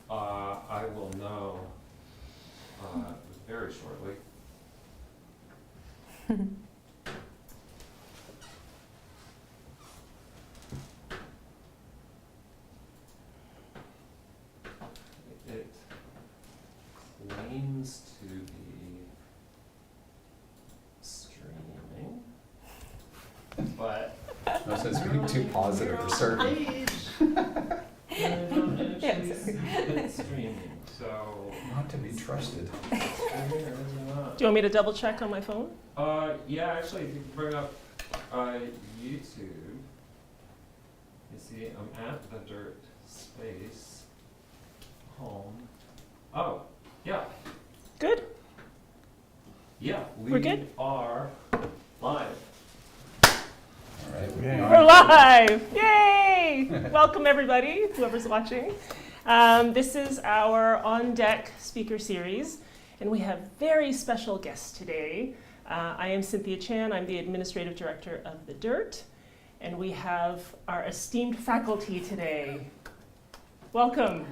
I will know very shortly. It claims to be streaming, but No sense being too positive or certain. I don't actually see it streaming, so. Not to be trusted. Here is not. Do you want me to double check on my phone? Yeah, actually, if you can bring up YouTube, you see I'm at the Dirt Space home. Oh, yeah, Good? yeah, We're good? are live. All right. We're live! Yay! Welcome everybody, whoever's watching. This is our On Deck speaker series, and we have very special guests today. I am Cynthia Chan, I'm the Administrative Director of the DIRT, and we have our esteemed faculty today. Welcome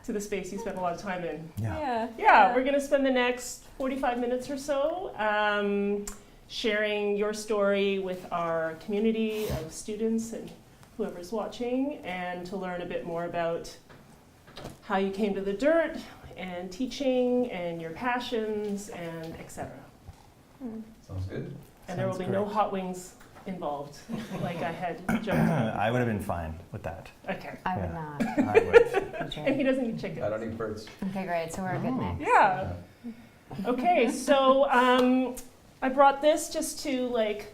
to the space you spent a lot of time in. Yeah, we're going to spend the next 45 minutes or so sharing your story with our community of students and whoever's watching, and to learn a bit more about how you came to the DIRT and teaching and your passions and etc. Sounds good. And there will be no hot wings involved, like I had joked about. I would have been fine with that. Okay. I would Yeah. not. I would. And he doesn't eat chicken. I don't eat birds. Okay, great. So we're a good mix. Yeah. Okay, so I brought this just to like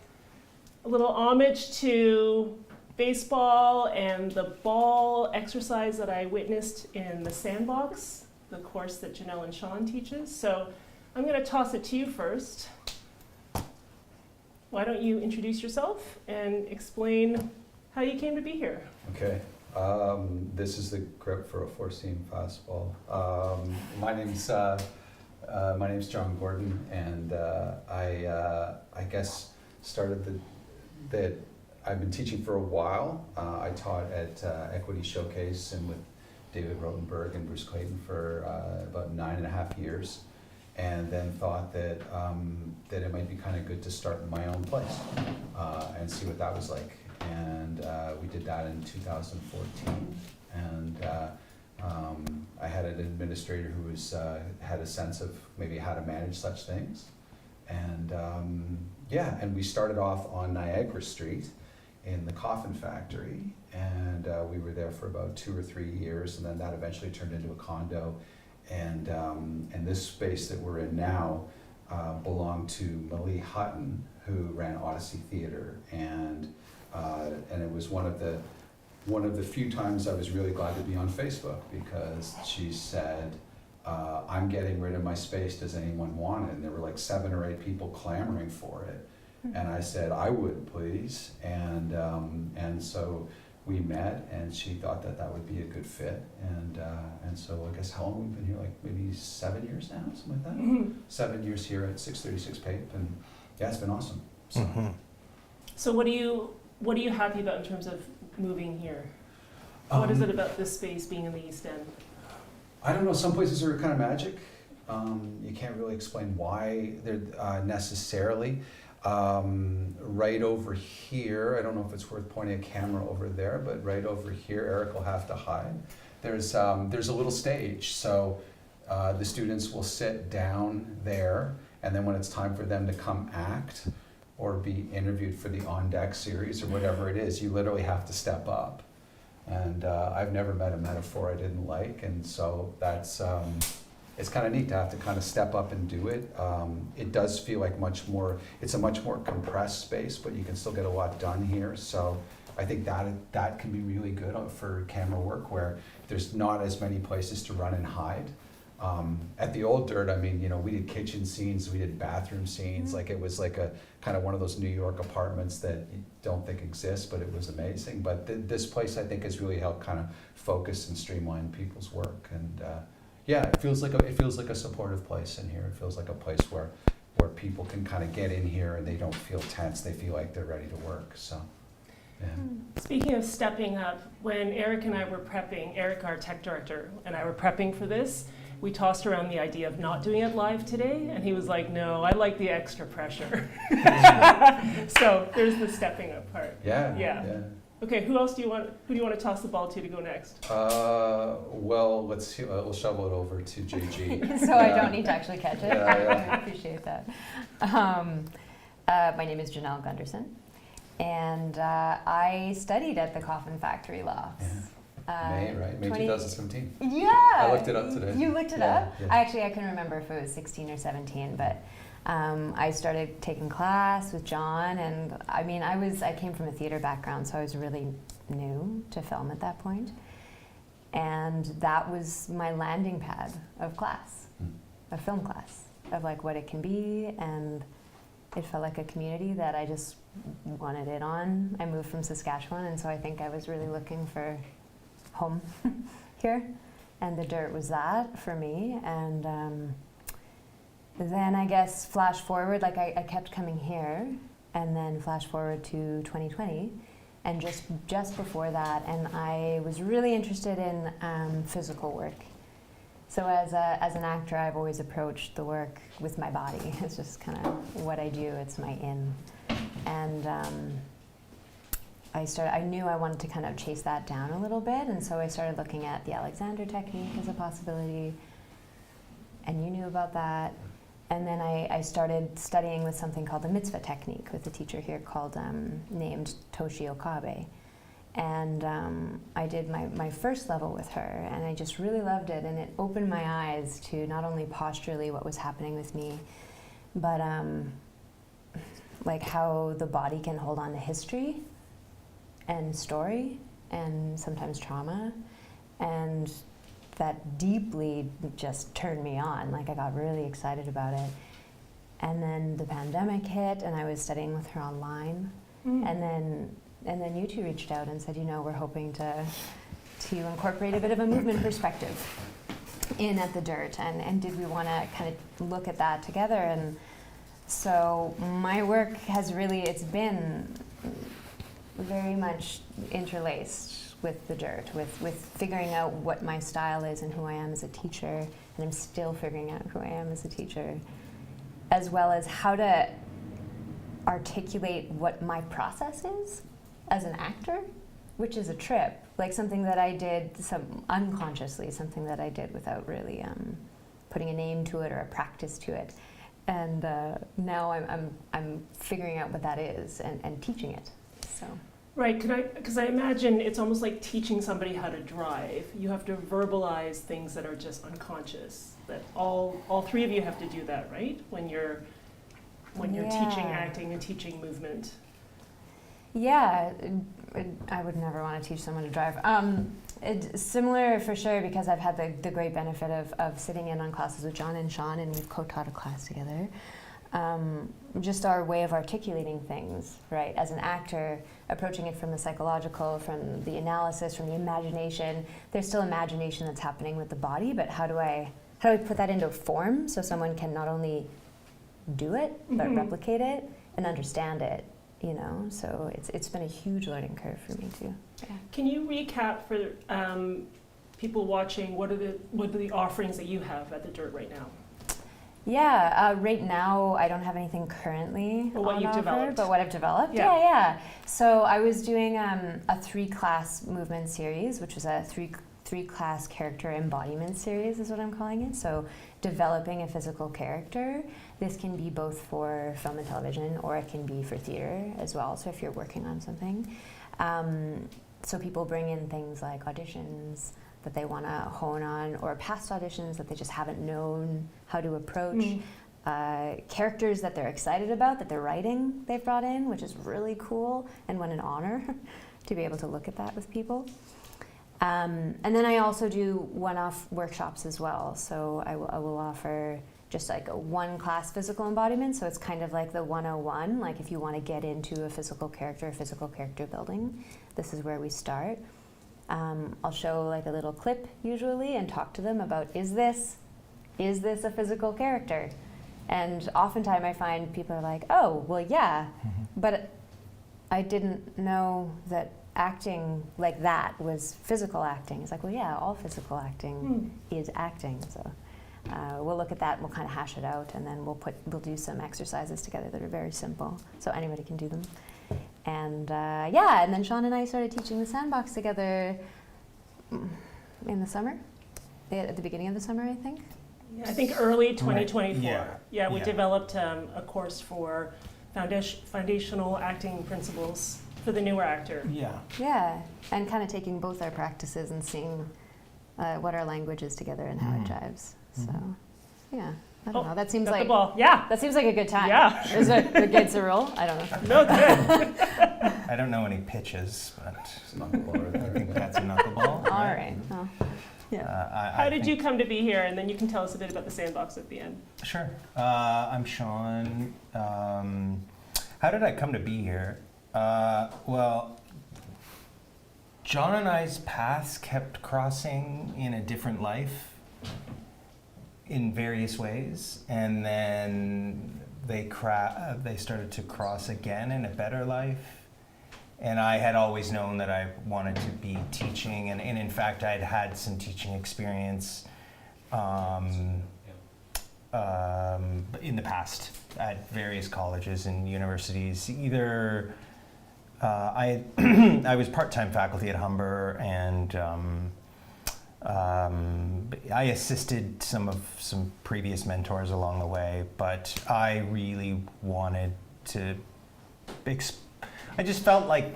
a little homage to baseball and the ball exercise that I witnessed in the Sandbox, the course that Janelle and Sean teaches. So I'm going to toss it to you first. Why don't you introduce yourself and explain how you came to be here? Okay. This is the grip for a four-seam fastball. My name's John Gordon, and I guess started that I've been teaching for a while. I taught at Equity Showcase and with David Rotenberg and Bruce Clayton for about 9.5 years, and then thought that that it might be kind of good to start in my own place and see what that was like. And we did that in 2014, and I had an administrator who was had a sense of maybe how to manage such things, and and we started off on Niagara Street in the Coffin Factory, and we were there for about 2 or 3 years, and then that eventually turned into a condo, and this space that we're in now belonged to Malie Hutton, who ran Odyssey Theater, and it was one of the few times I was really glad to be on Facebook, because she said, I'm getting rid of my space, does anyone want it? And there were like 7 or 8 people clamoring for it. And I said, I would, please. And so we met, and she thought that that would be a good fit. And so I guess how long we've been here, like maybe 7 years now, something like that? 7 years here at 636 Pape, and yeah, it's been awesome. So. So what are you happy about in terms of moving here? What is it about this space being in the East End? I don't know, some places are kind of magic. You can't really explain why they're necessarily. Right over here, I don't know if it's worth pointing a camera over there, but right over here, Eric will have to hide. There's a little stage, so the students will sit down there, and then when it's time for them to come act or be interviewed for the On Deck series or whatever it is, you literally have to step up. And I've never met a metaphor I didn't like, and so that's it's kind of neat to have to kind of step up and do it. It does feel like it's a much more compressed space, but you can still get a lot done here. So I think that can be really good for camera work, where there's not as many places to run and hide. At the old DIRT, I mean, we did kitchen scenes, we did bathroom scenes, like it was like a kind of one of those New York apartments that you don't think exist, but it was amazing. But this place, I think, has really helped kind of focus and streamline people's work. And it feels like a supportive place in here. It feels like a place where people can kind of get in here and they don't feel tense. They feel like they're ready to work. So. Yeah. Speaking of stepping up, when Eric and I were prepping, Eric, our tech director, and I were prepping for this, we tossed around the idea of not doing it live today, and he was like, no, I like the extra pressure. So there's the stepping up part. Yeah. Yeah. Okay, who do you want to toss the ball to go next? Well, let's see. We'll shovel it over to JG. So I don't need to actually catch it. Yeah. I appreciate that. My name is Janelle Gunderson, and I studied at the Coffin Factory Lofts. May 2017. Yeah. I looked it up today. You looked it Yeah, up? yeah. I couldn't remember if it was 16 or 17, but I started taking class with John, and I mean, I came from a theater background, so I was really new to film at that point. And that was my landing pad of class, of film class, of like what it can be, and it felt like a community that I just wanted in on. I moved from Saskatchewan, and so I think I was really looking for home here, and the dirt was that for me. And then I guess flash forward, like I kept coming here, and then flash forward to 2020, and just before that, and I was really interested in physical work. So as an actor, I've always approached the work with my body. It's just kind of what I do. It's my in, and I knew I wanted to kind of chase that down a little bit, and so I started looking at the Alexander technique as a possibility, and you knew about that. And then I started studying with something called the mitzvah technique with a teacher here called named Toshi Okabe. And I did my first level with her, and I just really loved it, and it opened my eyes to not only posturally what was happening with me, but like how the body can hold on to history and story and sometimes trauma, and that deeply just turned me on. Like I got really excited about it. And then the pandemic hit, and I was studying with her online, and then you two reached out and said, you know, we're hoping to incorporate a bit of a movement perspective in at the dirt, and did we want to kind of look at that together? And so my work has really, it's been very much interlaced with the dirt, with figuring out what my style is and who I am as a teacher, and I'm still figuring out who I am as a teacher, as well as how to articulate what my process is as an actor, which is a trip, like something that I did unconsciously, something that I did without really putting a name to it or a practice to it. And now I'm figuring out what that is and teaching it. So. Right, because I imagine it's almost like teaching somebody how to drive. You have to verbalize things that are just unconscious. That all three of you have to do that, right? When you're teaching acting and teaching movement. Yeah, I would never want to teach someone to drive. It's similar for sure, because I've had the great benefit of sitting in on classes with John and Sean, and we've co-taught a class together. Just our way of articulating things, right? As an actor, approaching it from the psychological, from the analysis, from the imagination. There's still imagination that's happening with the body, but how do I put that into form so someone can not only do it, but replicate it and understand it, you know? So it's been a huge learning curve for me too. Yeah. Can you recap for people watching, what are the offerings that you have at the Dirt right now? Yeah, right now I don't have anything currently Or what on you've offer, developed. but what I've developed. Yeah. Yeah. So I was doing a 3-class movement series, which was a three-class character embodiment series is what I'm calling it. So developing a physical character. This can be both for film and television, or it can be for theater as well, so if you're working on something. So people bring in things like auditions that they want to hone on, or past auditions that they just haven't known how to approach. Characters that they're excited about, that they're writing, they've brought in, which is really cool, and what an honor to be able to look at that with people. And then I also do one-off workshops as well. So I will offer just like a 1-class physical embodiment. So it's kind of like the 101, like if you want to get into a physical character building, this is where we start. I'll show like a little clip usually and talk to them about, is this a physical character? And oftentimes I find people are like, oh, well, yeah, but I didn't know that acting like that was physical acting. It's like, well, yeah, all physical acting is acting. So we'll look at that and we'll kind of hash it out, and then we'll do some exercises together that are very simple, so anybody can do them. And and then Sean and I started teaching the sandbox together in the summer, at the beginning of the summer, I think. Yeah, I think early 2024. Yeah. We Yeah. developed a course for foundational acting principles for the newer actor. Yeah. Yeah, and kind of taking both our practices and seeing what our language is together and how it jives. So, yeah, I don't know. That seems Got like the ball. Yeah. that seems like a good time. Yeah. Is it against the rule? I don't know. No, good. I don't know any pitches, but It's knuckleball right I there. think that's a knuckleball. All right. Well, yeah. How did you come to be here? And then you can tell us a bit about the sandbox at the end. Sure. I'm Sean. How did I come to be here? Well, John and I's paths kept crossing in a different life in various ways, and then they started to cross again in a better life. And I had always known that I wanted to be teaching, and in fact, I'd had some teaching experience in the past at various colleges and universities. Either I was part-time faculty at Humber, and I assisted some previous mentors along the way, but I really wanted to I just felt like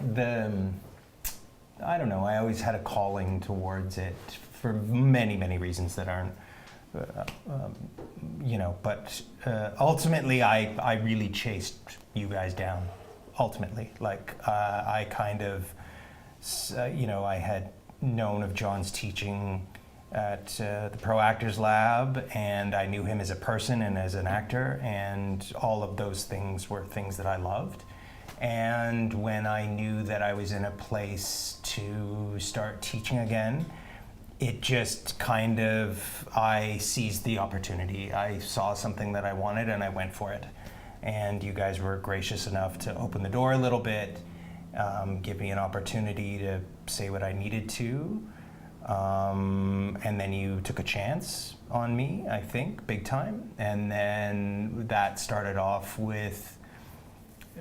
I don't know, I always had a calling towards it for many, many reasons that aren't, but ultimately I really chased you guys down, ultimately. Like, I kind of, I had known of John's teaching at the Pro Actors Lab, and I knew him as a person and as an actor, and all of those things were things that I loved. And when I knew that I was in a place to start teaching again, it just kind of, I seized the opportunity. I saw something that I wanted and I went for it. And you guys were gracious enough to open the door a little bit, give me an opportunity to say what I needed to. And then you took a chance on me, I think, big time. And then that started off with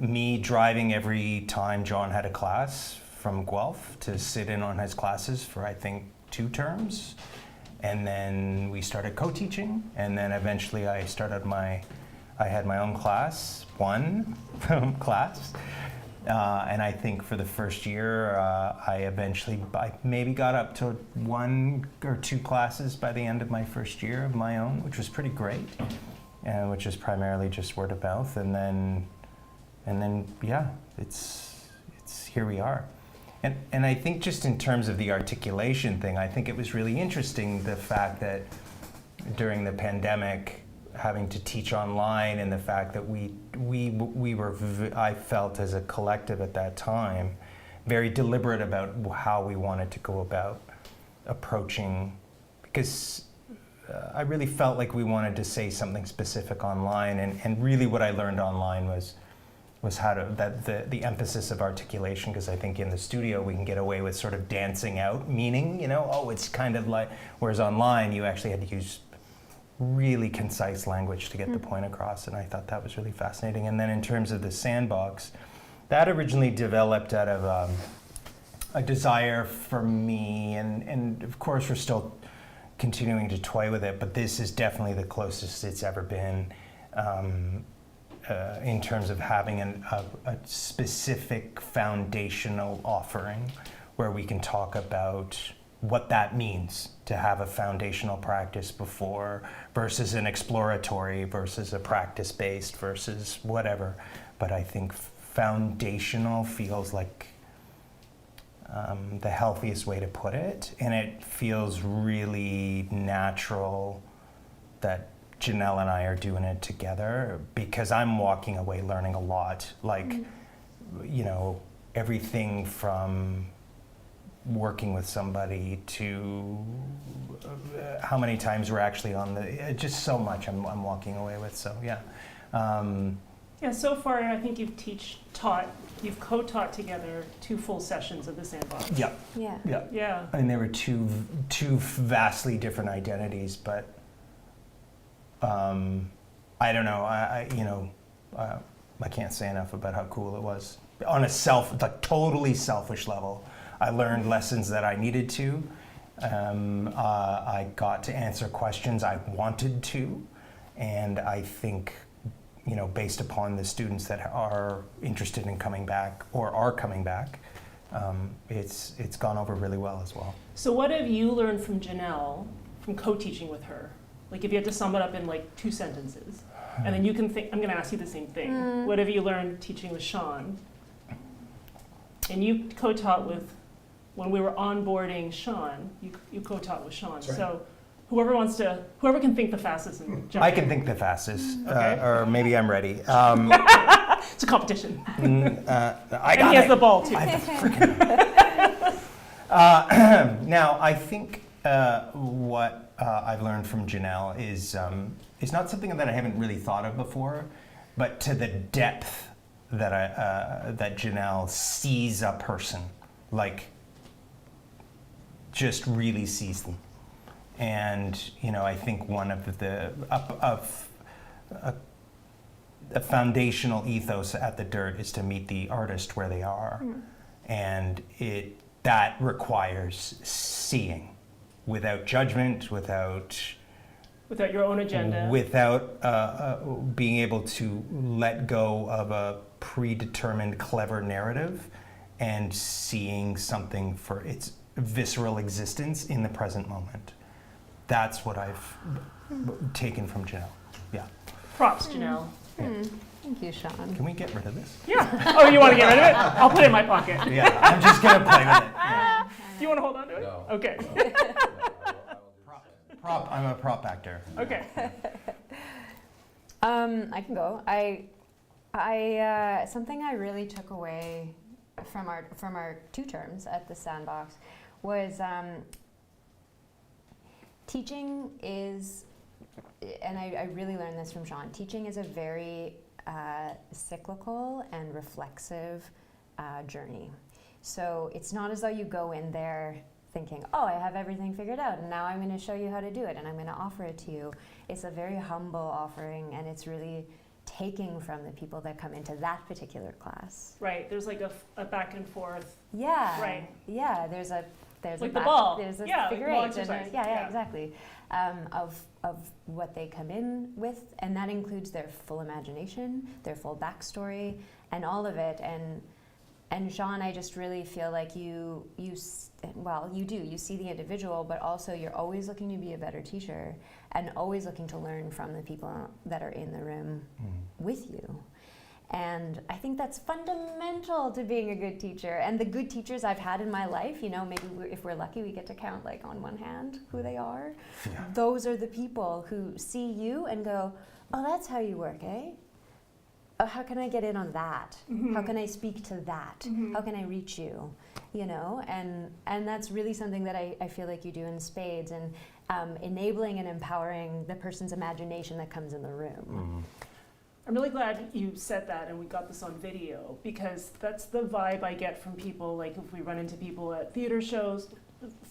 me driving every time John had a class from Guelph to sit in on his classes for, I think, 2 terms. And then we started co-teaching, and then eventually I had my own class, one class. And I think for the first year, I maybe got up to 1 or 2 classes by the end of my first year of my own, which was pretty great, which is primarily just word of mouth. And then yeah, it's here we are. And I think just in terms of the articulation thing, I think it was really interesting, the fact that during the pandemic, having to teach online, and the fact that we were, I felt as a collective at that time, very deliberate about how we wanted to go about approaching, because I really felt like we wanted to say something specific online, and really what I learned online was how to, the emphasis of articulation, because I think in the studio we can get away with sort of dancing out meaning, it's kind of like, whereas online you actually had to use really concise language to get the point across, and I thought that was really fascinating. And then in terms of the sandbox, that originally developed out of a desire for me, and of course we're still continuing to toy with it, but this is definitely the closest it's ever been in terms of having a specific foundational offering where we can talk about what that means to have a foundational practice before versus an exploratory versus a practice-based versus whatever. But I think foundational feels like the healthiest way to put it, and it feels really natural that Janelle and I are doing it together, because I'm walking away learning a lot, like, everything from working with somebody to how many times we're actually on just so much I'm walking away with. So yeah. Yeah, so far I think you've you've co-taught together 2 full sessions of the Sandbox. Yep. Yeah. Yep. Yeah. And they were two vastly different identities, but I don't know. I can't say enough about how cool it was. On a totally selfish level, I learned lessons that I needed to. I got to answer questions I wanted to, and I think, based upon the students that are interested in coming back or are coming back, it's gone over really well as well. So what have you learned from Janelle from co-teaching with her? Like if you had to sum it up in like 2 sentences, and then you can think, I'm gonna ask you the same thing. What have you learned teaching with Sean? And you co-taught with, when we were onboarding Sean, you co-taught with Sean. That's right. So whoever can think the fastest and jump I in. can think the fastest, Okay. or maybe I'm ready. It's a competition. I And got he has it. the ball too. Now, I think what I've learned from Janelle is not something that I haven't really thought of before, but to the depth that Janelle sees a person, like just really sees them. And I think one of a foundational ethos at the Dirt is to meet the artist where they are, and that requires seeing, without judgment, without your own agenda. without being able to let go of a predetermined clever narrative and seeing something for its visceral existence in the present moment. That's what I've taken from Janelle. Yeah. Props, Janelle. Thank you, Sean. Can we get rid of this? Yeah. Oh, you want to get rid of it? I'll put it in my pocket. Yeah, I'm just gonna play with it. Yeah. Do you want to hold on to it? No. Okay. I'm a prop actor. Okay. I can go. I something I really took away from our 2 terms at the Sandbox was teaching is, and I really learned this from Sean. Teaching is a very cyclical and reflexive journey. So it's not as though you go in there thinking, oh, I have everything figured out, and now I'm going to show you how to do it, and I'm going to offer it to you. It's a very humble offering, and it's really taking from the people that come into that particular class. Right. There's like a back and forth. Yeah. Right. Yeah. There's Like a the back, ball. There's a Yeah, figure like ball 8 and exercise. yeah, Yeah. exactly. Of what they come in with, and that includes their full imagination, their full backstory, and all of it. And Sean, I just really feel like you see the individual, but also you're always looking to be a better teacher and always looking to learn from the people that are in the room with you. And I think that's fundamental to being a good teacher. And the good teachers I've had in my life, maybe if we're lucky, we get to count like on one hand who they are. Yeah. Those are the people who see you and go, oh, that's how you work, eh? Oh, how can I get in on that? How can I speak to that? How can I reach you? And that's really something that I feel like you do in spades, and enabling and empowering the person's imagination that comes in the room. I'm really glad you said that and we got this on video, because that's the vibe I get from people. Like if we run into people at theater shows,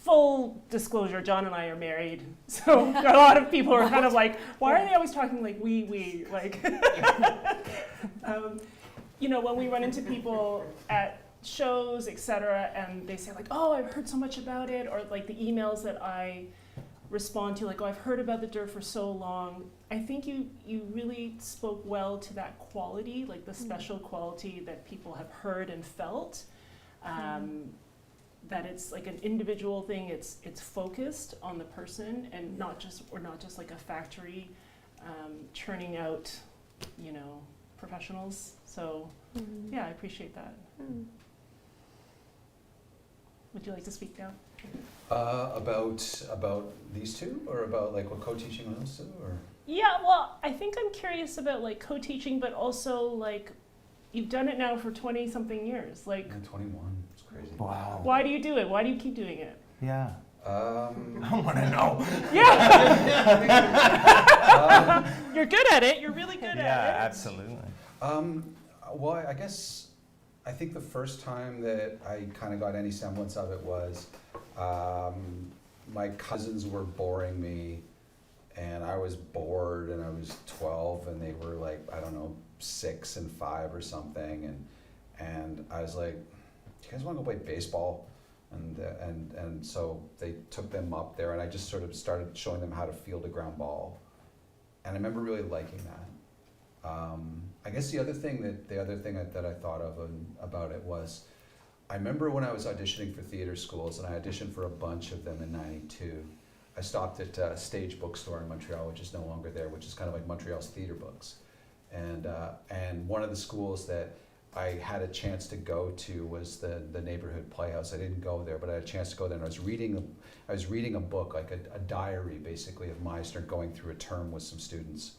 full disclosure, John and I are married, so a lot of people are kind of like, why are they always talking like we like? When we run into people at shows, etc., and they say like, oh, I've heard so much about it, or like the emails that I respond to, like, oh, I've heard about the Dirt for so long. I think you really spoke well to that quality, like the special quality that people have heard and felt. That it's like an individual thing. It's focused on the person, and not just like a factory churning out, professionals. So yeah, I appreciate that. Would you like to speak now? About these 2, or about like what co-teaching on those 2, or? Yeah, well, I think I'm curious about like co-teaching, but also like you've done it now for 20-something years. Like, Yeah, 21. It's crazy. Wow. why do you do it? Why do you keep doing it? Yeah. Um, I want to know. Yeah, you're good at it. You're really good Yeah, at it. absolutely. Well, I guess I think the first time that I kind of got any semblance of it was my cousins were boring me, and I was bored, and I was 12, and they were like, I don't know, 6 and 5 or something, and I was like, "Do you guys want to go play baseball?" And so they took them up there, and I just sort of started showing them how to field a ground ball, and I remember really liking that. I guess the other thing that I thought of about it was, I remember when I was auditioning for theater schools, and I auditioned for a bunch of them in '92. I stopped at Stage Bookstore in Montreal, which is no longer there, which is kind of like Montreal's theater books. And one of the schools that I had a chance to go to was the neighborhood playhouse. I didn't go there, but I had a chance to go there, and I was reading a book, like a diary basically of Meisner, going through a term with some students.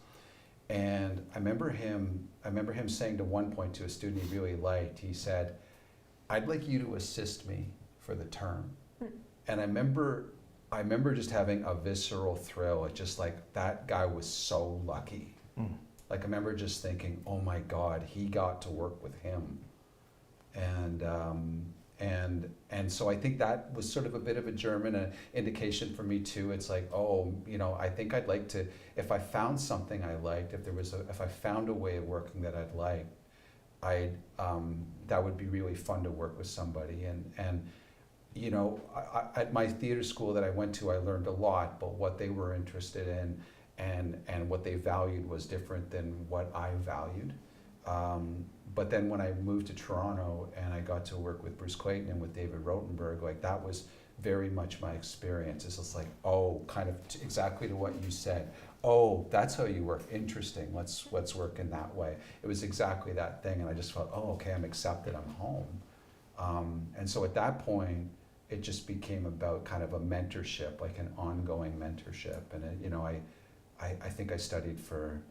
And I remember him saying to one point to a student he really liked, he said, "I'd like you to assist me for the term." And I remember just having a visceral thrill. It's just like, that guy was so lucky. Like, I remember just thinking, oh my God, he got to work with him. And so I think that was sort of a bit of a German indication for me too. It's like, oh, I think I'd like to, if I found something I liked, if I found a way of working that I'd like, that would be really fun to work with somebody. And at my theater school that I went to, I learned a lot, but what they were interested in and what they valued was different than what I valued. But then when I moved to Toronto and I got to work with Bruce Clayton and with David Rotenberg, like, that was very much my experience. It's just like, oh, kind of exactly to what you said. Oh, that's how you work. Interesting. Let's work in that way. It was exactly that thing, and I just felt, oh, okay, I'm accepted. I'm home. And so at that point, it just became about kind of a mentorship, like an ongoing mentorship. And I think I studied for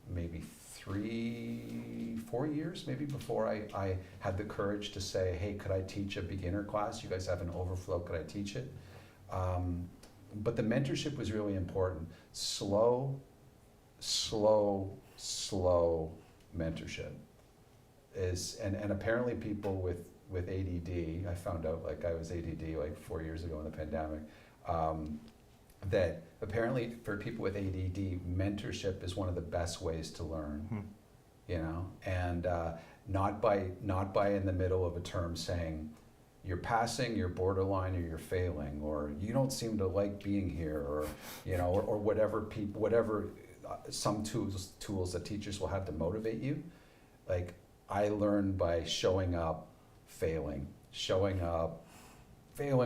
maybe 3-4 years, maybe, before I had the courage to say, hey, could I teach a beginner class? You guys have an overflow, could I teach it? But the mentorship was really important. Slow mentorship is, and apparently people with ADD, I found out, like, I was ADD like 4 years ago in the pandemic, that apparently for people with ADD, mentorship is one of the best ways to learn, and not by in the middle of a term saying, you're passing, you're borderline, or you're failing, or you don't seem to like being here, or or whatever some tools that teachers will have to motivate you. Like, I learned by showing up, failing, failing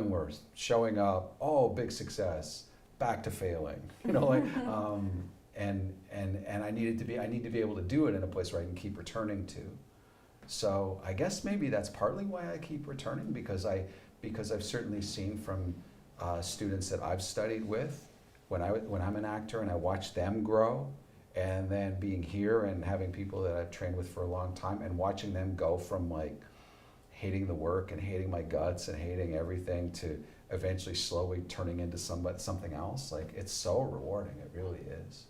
worse, showing up, oh, big success, back to failing, and I need to be able to do it in a place where I can keep returning to. So I guess maybe that's partly why I keep returning, because I've certainly seen from students that I've studied with, when I'm an actor and I watch them grow, and then being here and having people that I've trained with for a long time and watching them go from, like, hating the work and hating my guts and hating everything to eventually slowly turning into something else. Like, it's so rewarding. It really is.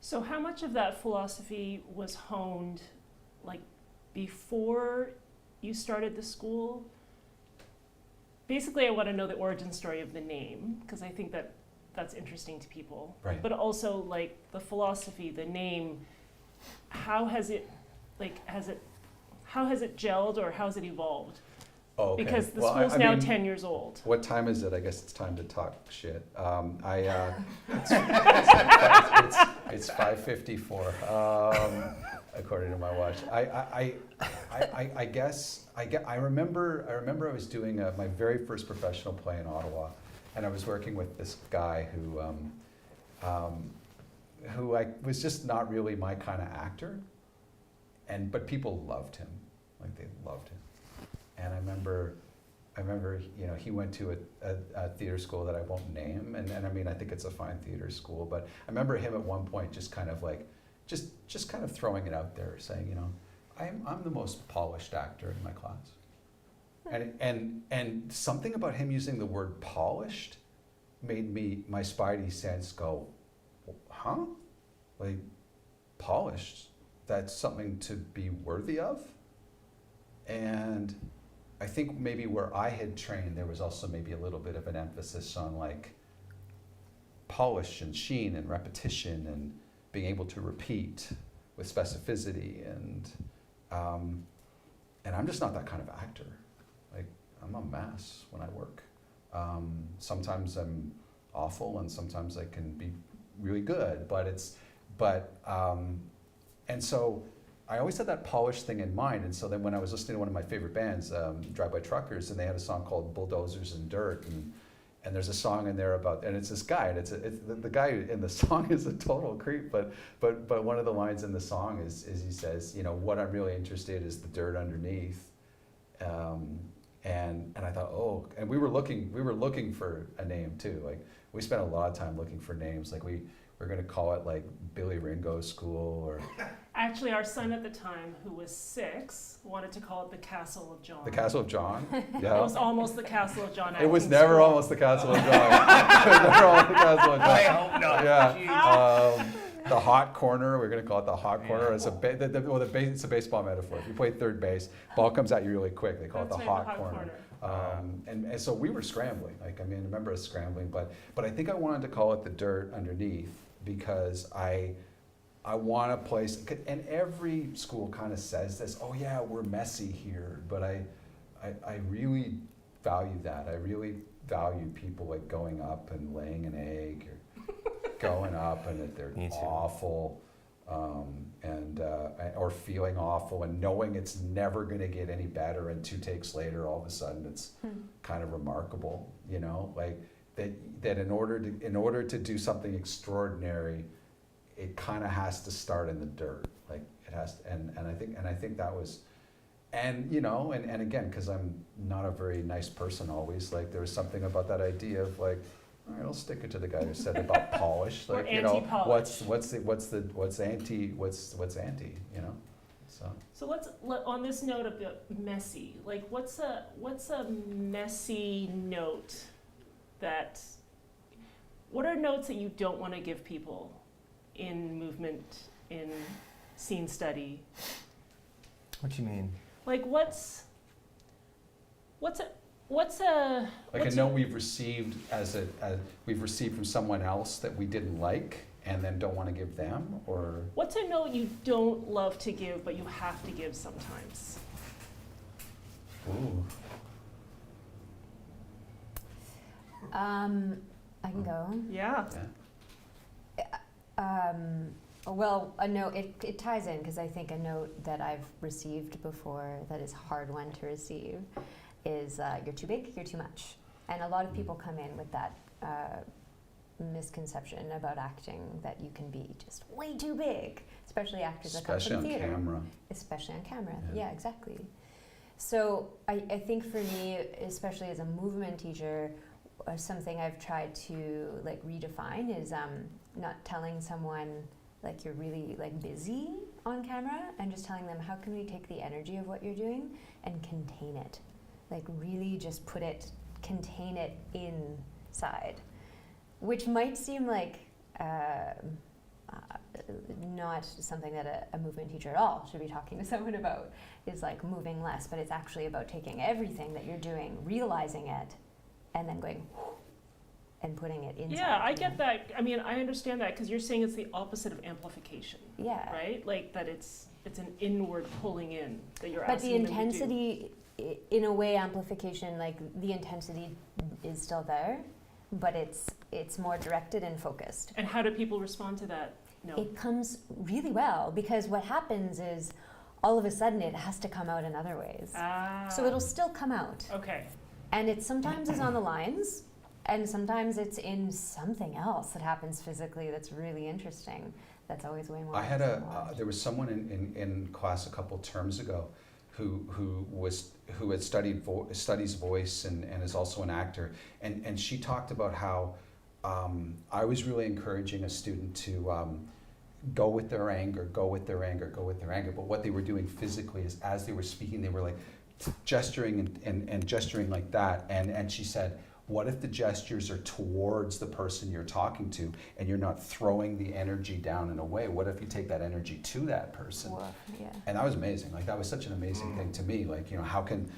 So how much of that philosophy was honed, like, before you started the school? Basically, I want to know the origin story of the name, because I think that's interesting to people. Right. But also, like, the philosophy, the name, how has it gelled, or how has it evolved? Oh, okay. Because the Well, school's I now mean, 10 years old. What time is it? I guess it's time to talk shit. It's 5:54, according to my watch. I remember I was doing my very first professional play in Ottawa, and I was working with this guy who I was just not really my kind of actor, but people loved him, like, they loved him. And I remember, he went to a theater school that I won't name, and I mean, I think it's a fine theater school, but I remember him at one point just kind of like, just kind of throwing it out there, saying, I'm the most polished actor in my class. And something about him using the word polished made my spidey sense go, huh? Like, polished? that's something to be worthy of. And I think maybe where I had trained, there was also maybe a little bit of an emphasis on like polish and sheen and repetition and being able to repeat with specificity, and I'm just not that kind of actor. Like, I'm a mess when I work. Sometimes I'm awful, and sometimes I can be really good. And so I always had that polished thing in mind. And so then when I was listening to one of my favorite bands, Drive By Truckers, and they had a song called Bulldozers and Dirt, and there's a song in there about, and it's this guy, and it's the guy in the song is a total creep, but one of the lines in the song is he says, you know, what I'm really interested in is the dirt underneath. And I thought, oh, and we were looking for a name too. Like, we spent a lot of time looking for names. Like, we're gonna call it like Billy Ringo School, or Actually, our son at the time, who was 6, wanted to call it the Castle of John. the Castle of John. It Yeah. was almost the Castle of John. It was Acting never School. almost the Castle of John. It was never almost the Castle of John. I hope not. Yeah. The hot corner, we're going to call it the hot corner. Yeah. It's it's a baseball metaphor. If you play third base, ball comes at you really quick. They call That's it the right, hot corner. corner. And so we were scrambling. Like, I mean, I remember us scrambling, but I think I wanted to call it the dirt underneath because I want a place, and every school kind of says this, oh yeah, we're messy here, but I really value that. I really value people like going up and laying an egg, or going up and that they're Me too. awful, or feeling awful and knowing it's never going to get any better, and 2 takes later, all of a sudden it's kind of remarkable, you know, like that in order to do something extraordinary, it kind of has to start in the dirt. Like, it has to, and I think that was, and you know, and again, because I'm not a very nice person always, like there was something about that idea of like, all right, I'll stick it to the guy who said about polish. Like, Or you know, anti-polish. what's anti, you know? So on this note of the messy, like what's a messy note what are notes that you don't want to give people in movement, in scene study? What do you mean? Like what's a Like, a note we've received we've received from someone else that we didn't like and then don't want to give them, or what's a note you don't love to give but you have to give sometimes? ooh, I can go. Yeah. yeah. Well, a note, it ties in because I think a note that I've received before that is a hard one to receive is you're too big, you're too much. And a lot of people come in with that misconception about acting, that you can be just way too big, especially actors that come Especially from on theater. camera. Especially on camera, Yeah. yeah, exactly. So I think for me, especially as a movement teacher, something I've tried to like redefine is not telling someone like you're really like busy on camera, and just telling them, how can we take the energy of what you're doing and contain it, like really just contain it inside, which might seem like not something that a movement teacher at all should be talking to someone about, is like moving less, but it's actually about taking everything that you're doing, realizing it, and then going and putting it inside. Yeah, I get that. I mean, I understand that because you're saying it's the opposite of amplification, Yeah. right? Like that it's an inward pulling in that you're But the asking them to do. intensity, in a way, amplification, like the intensity is still there, but it's more directed and focused. And how do people respond to that? No. It comes really well because what happens is all of a sudden it has to come out in other ways. So it'll still come out. Okay. And it sometimes is on the lines, and sometimes it's in something else that happens physically that's really interesting. That's always way more. I had fun to watch. there was someone in class a couple terms ago who had studies voice and is also an actor, and she talked about how I was really encouraging a student to go with their anger, but what they were doing physically is, as they were speaking, they were like gesturing and gesturing like that, and she said, What if the gestures are towards the person you're talking to and you're not throwing the energy down and away? What if you take that energy to that person? Woof, yeah. And that was amazing. Like that was such an amazing thing to me. Like, you know, how can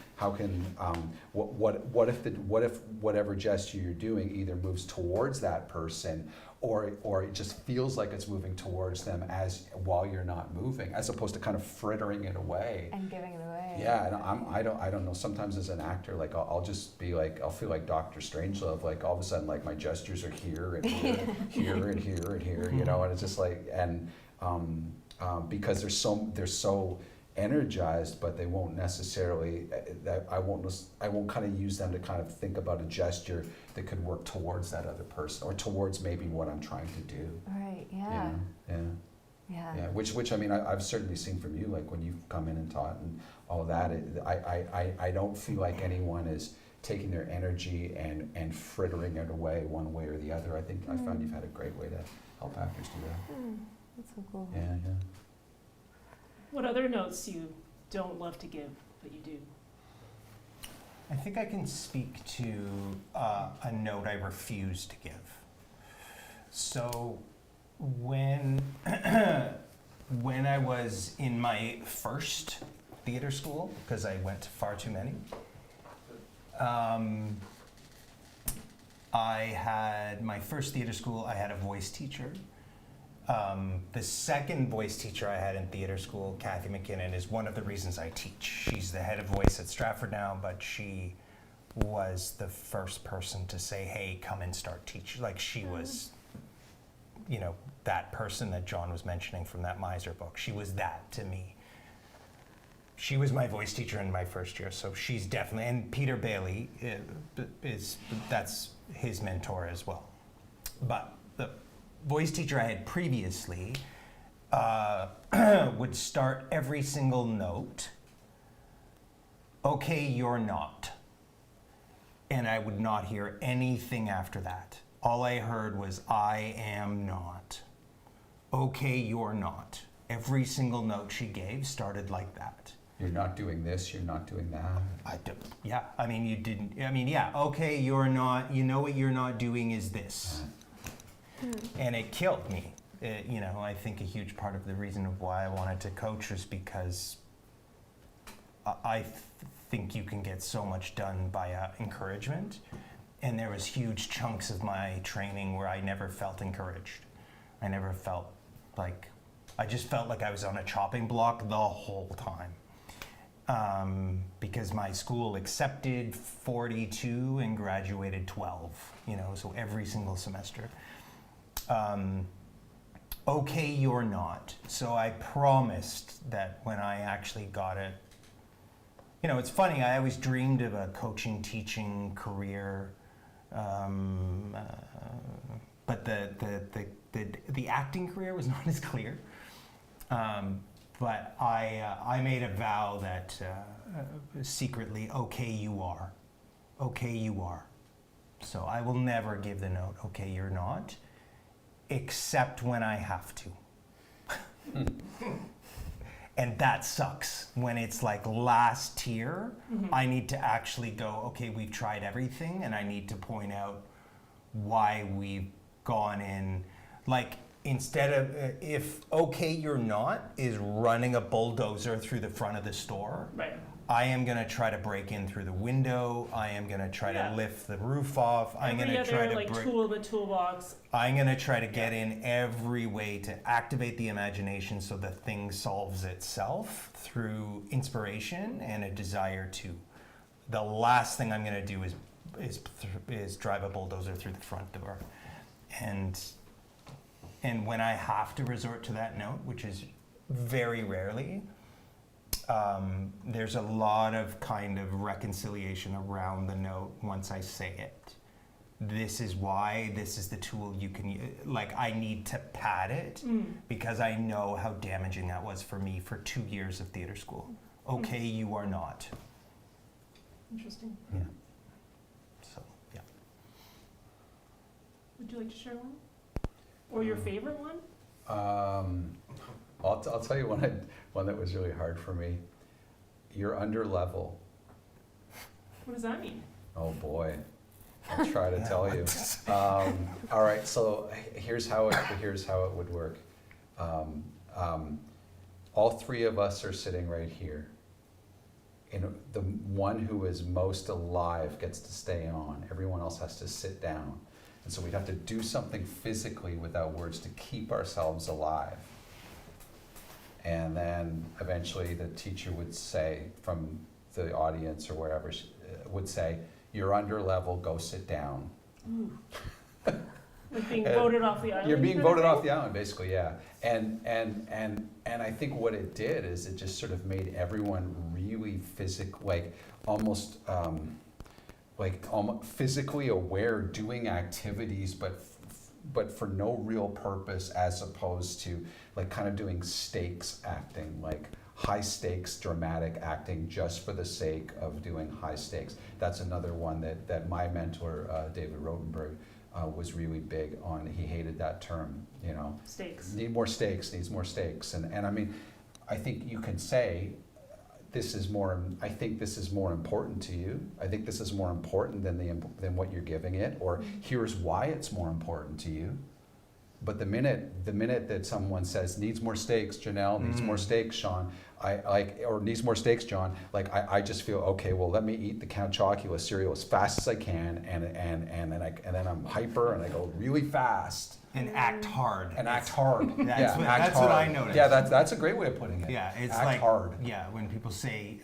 what if whatever gesture you're doing either moves towards that person or it just feels like it's moving towards them as while you're not moving, as opposed to kind of frittering it away. And giving it away. Yeah, and I don't know. Sometimes as an actor, like I'll just be like, I'll feel like Dr. Strangelove. Like all of a sudden, like my gestures are here and here, here and here and here. You know, and it's just like, and because they're so energized, but they won't necessarily. I won't kind of use them to kind of think about a gesture that could work towards that other person or towards maybe what I'm trying to do. Right. You Yeah. know? Yeah. Yeah. Yeah, which I mean, I've certainly seen from you, like when you've come in and taught and all of that. I don't feel like anyone is taking their energy and frittering it away one way or the other. I think I found you've had a great way to help actors do that. That's so cool. Yeah, yeah. What other notes you don't love to give, but you do? I think I can speak to a note I refuse to give. So when when I was in my first theater school, because I went to far too many, I had my first theater school. I had a voice teacher. The second voice teacher I had in theater school, Kathy McKinnon, is one of the reasons I teach. She's the head of voice at Stratford now, but she was the first person to say, hey, come and start teaching. Like she was, you know, that person that John was mentioning from that Miser book. She was that to me. She was my voice teacher in my first year, so she's definitely, and Peter Bailey that's his mentor as well. But the voice teacher I had previously would start every single note, okay, you're not. And I would not hear anything after that. All I heard was, I am not. Okay, you're not. Every single note she gave started like that. You're not doing this, you're not doing that. Yeah, I mean, you didn't, I mean, yeah, okay, you're not, you know what you're not doing is this. And it killed me. You know, I think a huge part of the reason of why I wanted to coach was because I think you can get so much done by encouragement. And there was huge chunks of my training where I never felt encouraged. I never felt like, I just felt like I was on a chopping block the whole time. Because my school accepted 42 and graduated 12, you know, so every single semester. Okay, you're not. So I promised that when I actually got it, you know, it's funny, I always dreamed of a coaching, teaching career, but the acting career was not as clear. But I made a vow that secretly, okay, you are. Okay, you are. So I will never give the note, okay, you're not, except when I have to. And that sucks. When it's like last tier, I need to actually go, okay, we've tried everything, and I need to point out why we've gone in. Like, instead of, if okay, you're not, is running a bulldozer through the front of the store, Right. I am going to try to break in through the window. I am going to try to lift the roof off. I'm going to try to like tool in the toolbox. I'm going to try to get in every way to activate the imagination so the thing solves itself through inspiration and a desire to. The last thing I'm going to do is drive a bulldozer through the front door. And when I have to resort to that note, which is very rarely, there's a lot of kind of reconciliation around the note once I say it. This is why, this is the tool you can use. Like, I need to pad it because I know how damaging that was for me for 2 years of theater school. Okay, you are not. Interesting. Yeah. So, yeah. Would you like to share one? Or your favorite one? I'll tell you one that was really hard for me. You're under level. What does that mean? Oh boy. I'll try to tell you. All right, so here's how it would work. All three of us are sitting right here. And the one who is most alive gets to stay on. Everyone else has to sit down. And so we'd have to do something physically without words to keep ourselves alive. And then eventually the teacher would say, from the audience or wherever, would say, "You're under level, go sit down." Like being voted off the island? You're being kind of voted off thing? the island, basically, yeah. And I think what it did is it just sort of made everyone really almost physically aware, doing activities, but for no real purpose, as opposed to like kind of doing stakes acting, like high stakes dramatic acting just for the sake of doing high stakes. That's another one that my mentor, David Rotenberg, was really big on. He hated that term, you know. Stakes. Needs more stakes. And I mean, I think you can say, I think this is more important to you. I think this is more important than what you're giving it, or here's why it's more important to you. But the minute that someone says, "Needs more stakes, Janelle," "Needs more stakes, Sean," or "Needs more stakes, John," I just feel, okay, well, let me eat the Count Chocula cereal as fast as I can, and then I'm hyper and I go really fast. And act hard. Act hard. That's act what hard. I noticed. Yeah, that's a great way of putting it. Yeah, it's act like hard. Yeah, when people say,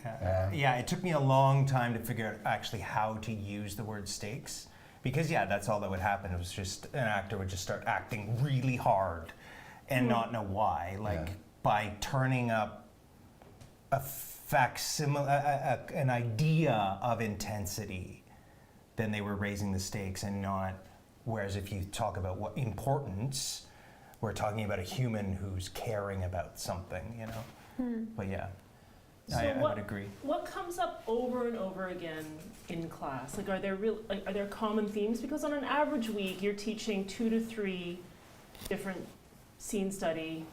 Yeah. it took me a long time to figure out actually how to use the word stakes, because that's all that would happen. It was just an actor would just start acting really hard, and not know why. By turning up a facsimile, an idea of intensity, then they were raising the stakes and not. Whereas if you talk about what importance, we're talking about a human who's caring about something, you know. But So I would agree. What comes up over and over again in class? Like, are there common themes? Because on an average week, you're teaching 2 to 3 different scene study,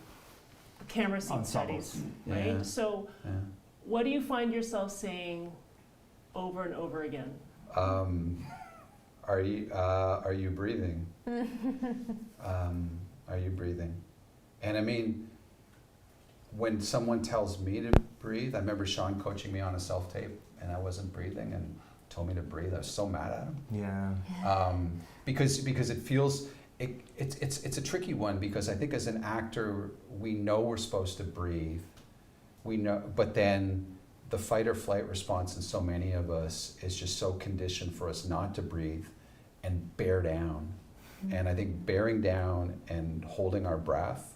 camera scene Ensembles. studies, right? Yeah. So, what do you find yourself saying over and over again? Are you breathing? Are you breathing? And I mean, when someone tells me to breathe, I remember Sean coaching me on a self-tape, and I wasn't breathing, and told me to breathe. I was so mad at him. Yeah. Because it feels it's a tricky one, because I think as an actor we know we're supposed to breathe, we know, but then the fight or flight response in so many of us is just so conditioned for us not to breathe and bear down. And I think bearing down and holding our breath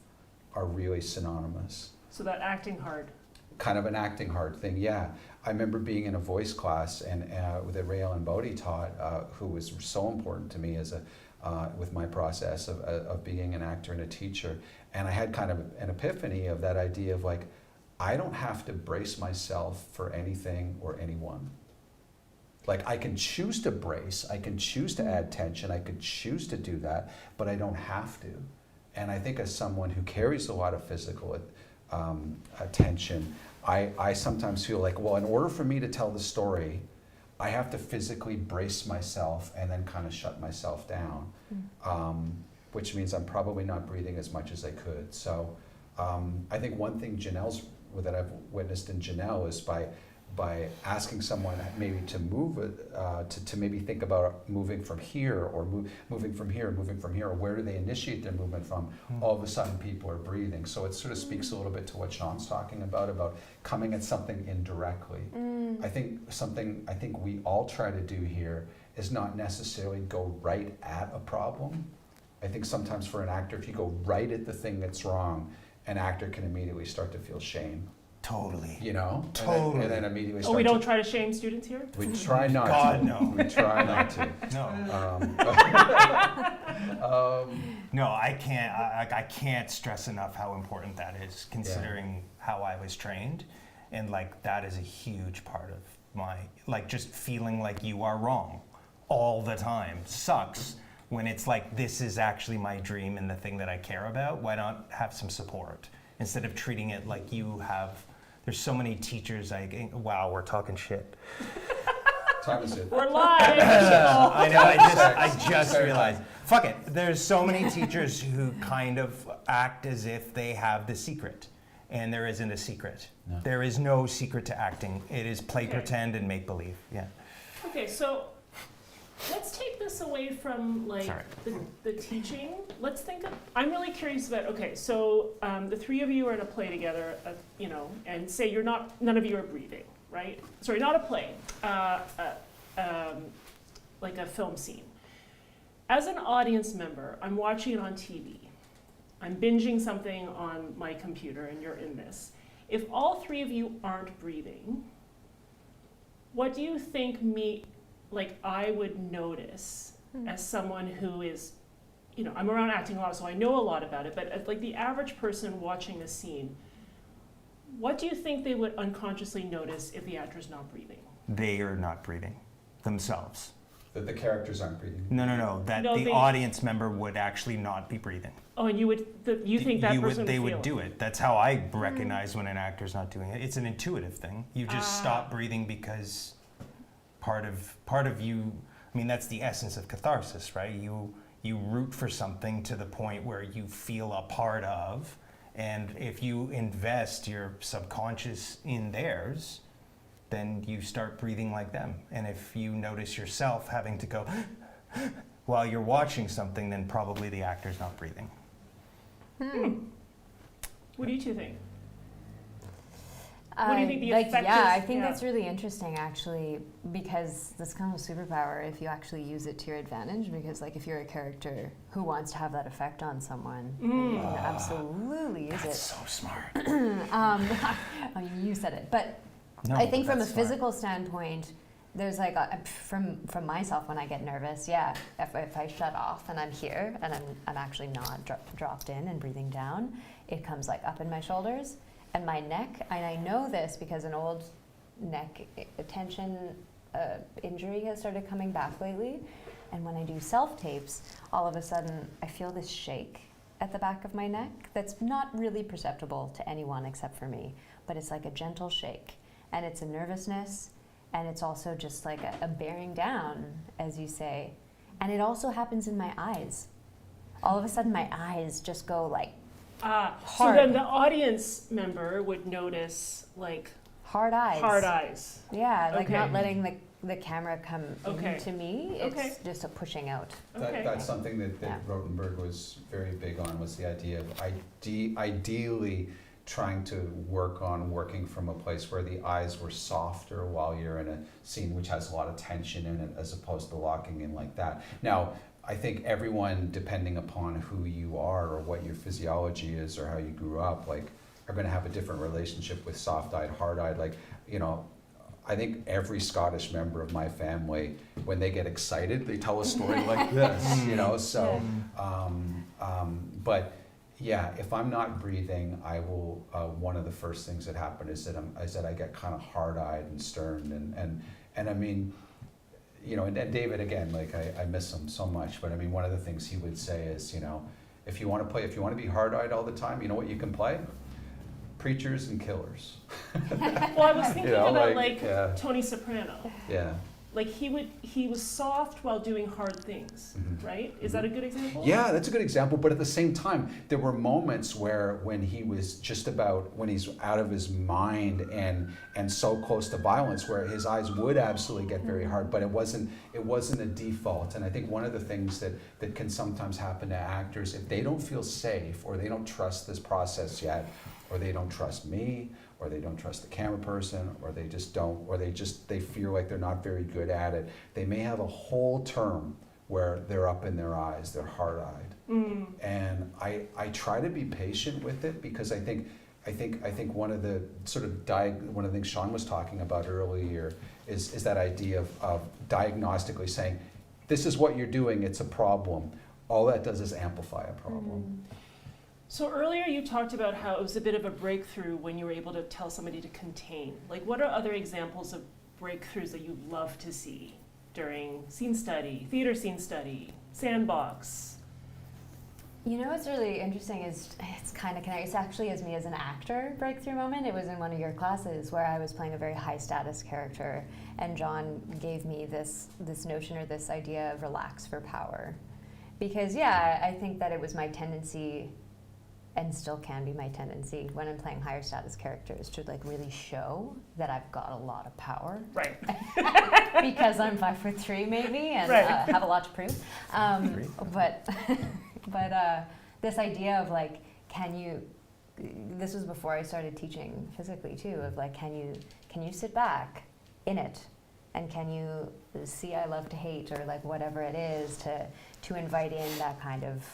are really synonymous. So that acting hard. Kind of an acting hard thing, yeah. I remember being in a voice class and that Ray Ellen Bodie taught, who was so important to me as with my process of being an actor and a teacher. And I had kind of an epiphany of that idea of like, I don't have to brace myself for anything or anyone. Like, I can choose to brace, I can choose to add tension, I could choose to do that, but I don't have to. And I think as someone who carries a lot of physical attention, I sometimes feel like, well, in order for me to tell the story, I have to physically brace myself and then kind of shut myself down, which means I'm probably not breathing as much as I could. So I think one thing that I've witnessed in Janelle is by asking someone maybe to move to maybe think about moving from here, or moving from here, or where do they initiate their movement from, all of a sudden people are breathing. So it sort of speaks a little bit to what Sean's talking about coming at something indirectly. I think we all try to do here is not necessarily go right at a problem. I think sometimes for an actor, if you go right at the thing that's wrong, an actor can immediately start to feel shame. Totally. You know? Totally. And then immediately start We to... don't try to shame students here? We try not God, to. no. We try not to. No. No, I can't. I can't stress enough how important that is, considering how I was trained, and like that is a huge part of my just feeling like you are wrong all the time. Sucks when it's like this is actually my dream and the thing that I care about. Why not have some support instead of treating it like you have? There's so many teachers. Wow, we're talking shit. Time is it? We're live. I know. I Sex. just Sorry. realized. Fuck it. There's so many teachers who kind of act as if they have the secret, and there isn't a secret. No. There is no secret to acting. It is play Okay. pretend and make believe. Yeah. Okay, so let's take this away from like Sorry. the teaching. Let's think of, I'm really curious about, okay, so the three of you are in a play together, you know, and say none of you are breathing, right? Sorry, not a play, like a film scene. As an audience member, I'm watching it on TV. I'm binging something on my computer and you're in this. If all three of you aren't breathing, what do you think I would notice as someone who is, you know, I'm around acting a lot, so I know a lot about it, but as like the average person watching a scene, what do you think they would unconsciously notice if the actor's not breathing? They are not breathing themselves. That the characters aren't breathing. No. That No, the they- audience member would actually not be breathing. Oh, and you think that person They would would feel do it. That's how I recognize when an actor's not doing it. It's an intuitive thing. You just stop breathing because part of you. I mean, that's the essence of catharsis, right? You root for something to the point where you feel a part of, and if you invest your subconscious in theirs, then you start breathing like them. And if you notice yourself having to go while you're watching something, then probably the actor's not breathing. What do you two think? What do you think the effect Yeah, is? I think Yeah. that's really interesting actually, because that's kind of a superpower if you actually use it to your advantage. Because like if you're a character who wants to have that effect on someone, then you can absolutely use That's it. so smart. I mean, you said it, but No, I think from a that's smart. physical standpoint, there's like from myself when I get nervous. Yeah, if I shut off and I'm here and I'm actually not dropped in and breathing down, it comes like up in my shoulders and my neck. And I know this because an old neck tension injury has started coming back lately. And when I do self tapes, all of a sudden I feel this shake at the back of my neck that's not really perceptible to anyone except for me, but it's like a gentle shake. And it's a nervousness, and it's also just like a bearing down, as you say. And it also happens in my eyes. All of a sudden, my eyes just go like So hard. then the audience member would notice like hard eyes. hard eyes. Yeah, like Okay. not letting the camera come Okay. into me. It's Okay. just a pushing out. Okay. That's something that Yeah. Rothenberg was very big on, was the idea of ideally trying to working from a place where the eyes were softer while you're in a scene which has a lot of tension in it, as opposed to locking in like that. Now, I think everyone, depending upon who you are or what your physiology is or how you grew up, like, are going to have a different relationship with soft-eyed, hard-eyed. Like, you know, I think every Scottish member of my family, when they get excited, they tell a story like this, you know. So, but yeah, if I'm not breathing, I will. One of the first things that happen is that I get kind of hard-eyed and stern, and I mean, you know, and David, again, like I miss him so much, but I mean, one of the things he would say is, you know, if you want to be hard-eyed all the time, you know what you can play? Preachers and killers. Well, I was thinking You know, about like, yeah. Tony Soprano. Yeah. Like he was soft while doing hard things, Mhm. right? Is that a good example? Yeah, that's a good example. But at the same time, there were moments when he was when he's out of his mind and so close to violence, where his eyes would absolutely get very hard. But it wasn't a default. And I think one of the things that can sometimes happen to actors, if they don't feel safe or they don't trust this process yet, or they don't trust me, or they don't trust the camera person, or they just don't, or they feel like they're not very good at it, they may have a whole term where they're up in their eyes, they're hard-eyed. And I try to be patient with it, because I think one of the one of the things Sean was talking about earlier is that idea of diagnostically saying, this is what you're doing, it's a problem. All that does is amplify a problem. So earlier you talked about how it was a bit of a breakthrough when you were able to tell somebody to contain. Like, what are other examples of breakthroughs that you love to see during scene study, theater scene study, sandbox? You know what's really interesting is it's kind of connected. It's actually as me as an actor breakthrough moment. It was in one of your classes where I was playing a very high status character, and John gave me this notion or this idea of relax for power, because I think that it was my tendency, and still can be my tendency when I'm playing higher status characters, to like really show that I've got a lot of power. Right. Because I'm 5'3" maybe, and Right. have a lot to prove. But this idea of like, this was before I started teaching physically too, of like, can you sit back in it, and can you see I love to hate, or like whatever it is, to invite in that kind of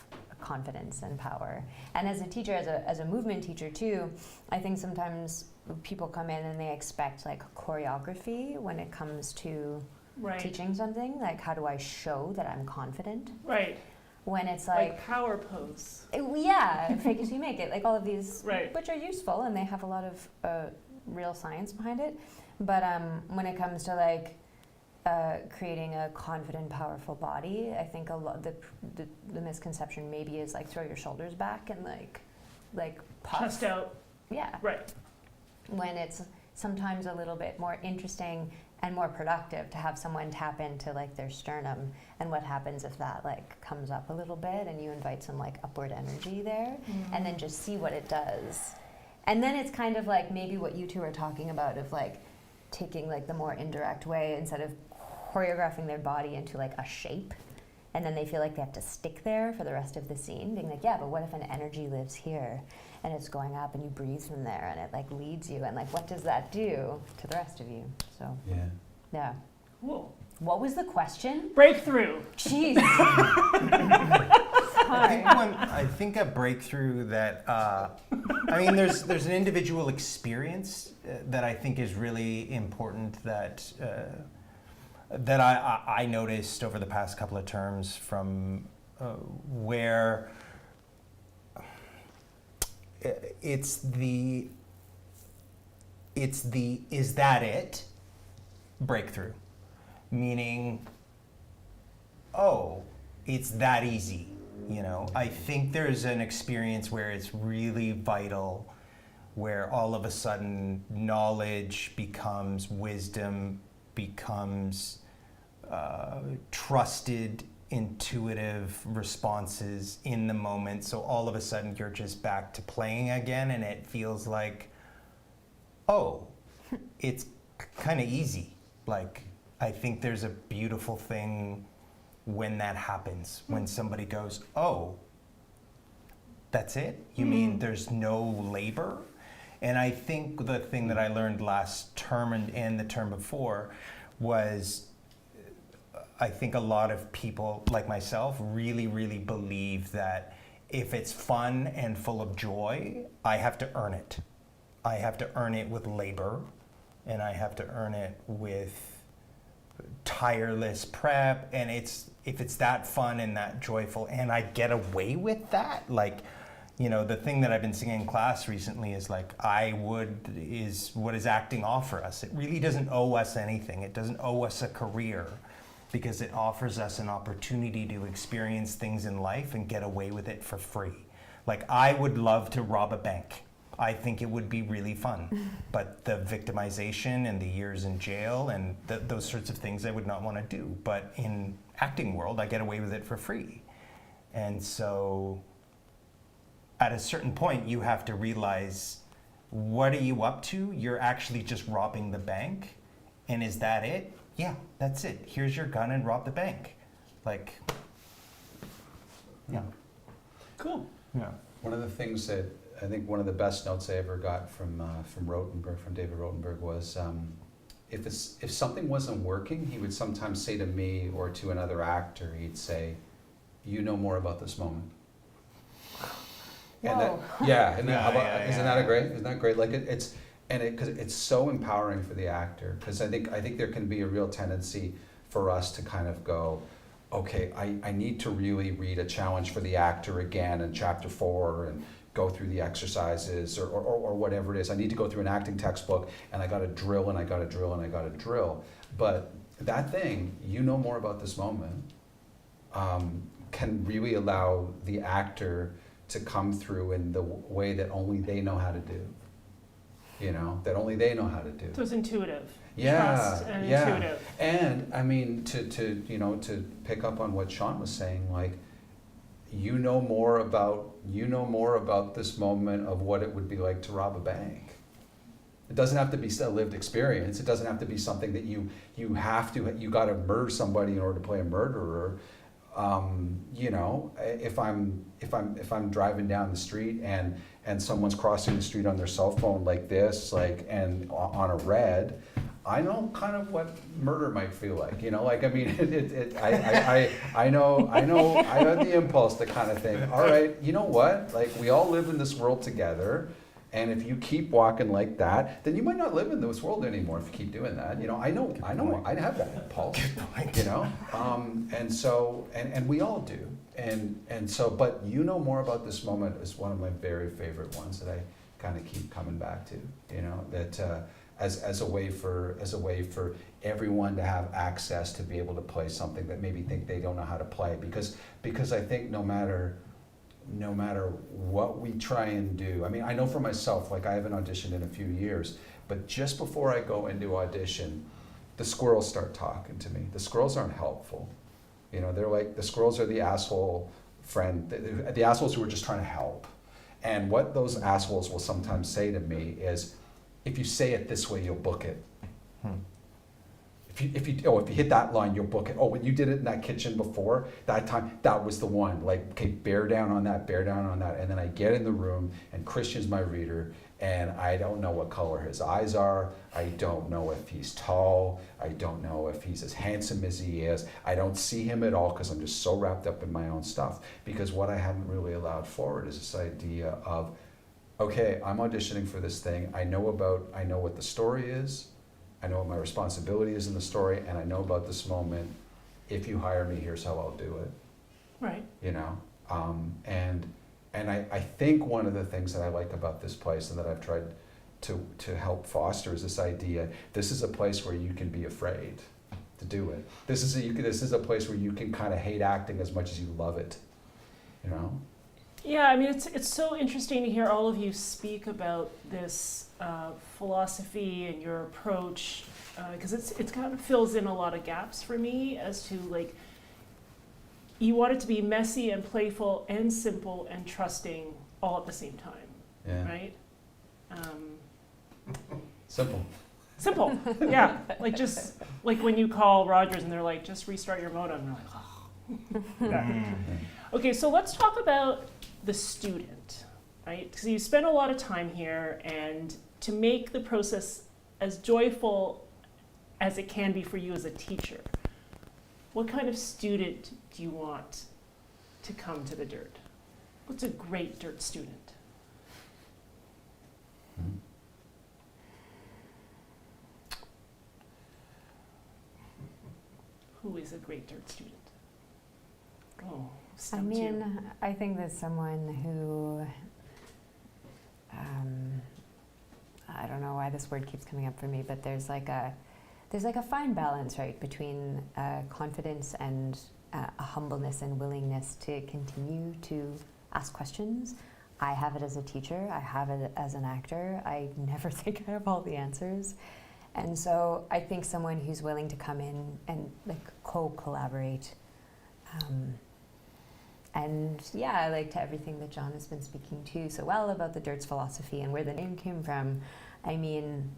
confidence and power. And as a teacher, as a movement teacher too, I think sometimes people come in and they expect like choreography when it comes to Right. teaching something. Like, how do I show that I'm confident? Right. When it's Like power pose. fake it till you make it. Like all of these, Right. which are useful and they have a lot of real science behind it. But when it comes to like creating a confident, powerful body, I think a lot the misconception maybe is like throw your shoulders back and like puff. Chest out. Yeah. Right. When it's sometimes a little bit more interesting and more productive to have someone tap into like their sternum, and what happens if that like comes up a little bit and you invite some like upward energy there, and then just see what it does. And then it's kind of like maybe what you two are talking about, of like taking like the more indirect way, instead of choreographing their body into like a shape, and then they feel like they have to stick there for the rest of the scene, being like, yeah, but what if an energy lives here and it's going up and you breathe from there and it like leads you, and like what does that do to the rest of you? So yeah. Cool. What was the question? Breakthrough. Jeez. I think a breakthrough that I mean, there's an individual experience that I think is really important, that I noticed over the past couple of terms, from where it's the is that it breakthrough, meaning, oh, it's that easy. You know, I think there's an experience where it's really vital, where all of a sudden knowledge becomes wisdom, becomes trusted, intuitive responses in the moment. So all of a sudden you're just back to playing again, and it feels like, oh, it's kind of easy. Like, I think there's a beautiful thing when that happens, when somebody goes, oh, that's it? You mean there's no labor? And I think the thing that I learned last term and the term before was, I think a lot of people like myself really, really believe that if it's fun and full of joy, I have to earn it. I have to earn it with labor, and I have to earn it with tireless prep, and if it's that fun and that joyful and I get away with that, like, you know, the thing that I've been singing in class recently is like, what does acting offer us? It really doesn't owe us anything. It doesn't owe us a career, because it offers us an opportunity to experience things in life and get away with it for free. Like, I would love to rob a bank. I think it would be really fun. But the victimization and the years in jail and those sorts of things I would not want to do. But in acting world, I get away with it for free. And so at a certain point, you have to realize, what are you up to? You're actually just robbing the bank. And is that it? Yeah, that's it. Here's your gun and rob the bank. Like, yeah. Cool. Yeah. One of the things that I think one of the best notes I ever got from Rothenberg, from David Rothenberg, was if something wasn't working, he would sometimes say to me or to another actor, he'd say, "You know more about this moment." And that, isn't that great? Isn't that great? Like because it's so empowering for the actor, because I think there can be a real tendency for us to kind of go, okay, I need to really read a challenge for the actor again in chapter 4 and go through the exercises or whatever it is. I need to go through an acting textbook, and I got to drill and I got to drill and I got to drill. But that thing, you know more about this moment, can really allow the actor to come through in the way that only they know how to do. You know, that only they know how to do. So it's intuitive. Yeah, Trust and yeah. intuitive. And I mean, to you know, to pick up on what Sean was saying, like, you know more about this moment of what it would be like to rob a bank. It doesn't have to be a lived experience. It doesn't have to be something that you got to murder somebody in order to play a murderer. You know, if I'm driving down the street and someone's crossing the street on their cell phone like this, like, and on a red, I know kind of what murder might feel like, you know, like, I mean, I know, I have the impulse to kind of think, all right, you know what, like, we all live in this world together, and if you keep walking like that, then you might not live in this world anymore if you keep doing that, you know, I know, I have that impulse, you know, and so, and we all do, and so, but you know more about this moment is one of my very favorite ones that I kind of keep coming back to, you know, that, as a way for everyone to have access to be able to play something that maybe think they don't know how to play, because I think no matter what we try and do, I mean, I know for myself, like, I haven't auditioned in a few years, but just before I go into audition, the squirrels start talking to me. The squirrels aren't helpful, you know, they're like, the squirrels are the asshole friend, the assholes who are just trying to help, and what those assholes will sometimes say to me is, if you say it this way, you'll book it. If you hit that line, you'll book it. Oh, when you did it in that kitchen before, that time, that was the one. Like, okay, bear down on that. And then I get in the room, and Christian's my reader, and I don't know what color his eyes are. I don't know if he's tall. I don't know if he's as handsome as he is. I don't see him at all because I'm just so wrapped up in my own stuff. Because what I haven't really allowed forward is this idea of, okay, I'm auditioning for this thing. I know what the story is. I know what my responsibility is in the story, and I know about this moment. If you hire me, here's how I'll do it. Right. You know, and I think one of the things that I like about this place and that I've tried to help foster is this idea. This is a place where you can be afraid to do it. This is a place where you can kind of hate acting as much as you love it. You know. Yeah, I mean, it's so interesting to hear all of you speak about this philosophy and your approach, because it's kind of fills in a lot of gaps for me as to, like, you want it to be messy and playful and simple and trusting all at the same time, Yeah. right? Simple. Simple, yeah. Like, just like when you call Rogers and they're like, just restart your modem. And you're like, oh. Yeah. Okay, so let's talk about the student, right? Because you spend a lot of time here, and to make the process as joyful as it can be for you as a teacher, what kind of student do you want to come to the Dirt? What's a great Dirt student? Who is a great Dirt student? Oh, I stumped mean, you. I think there's someone who, I don't know why this word keeps coming up for me, but there's like a fine balance, right, between confidence and a humbleness and willingness to continue to ask questions. I have it as a teacher. I have it as an actor. I never think I have all the answers. And so I think someone who's willing to come in and, like, co-collaborate. And yeah, I like to everything that John has been speaking to so well about the Dirt's philosophy and where the name came from. I mean,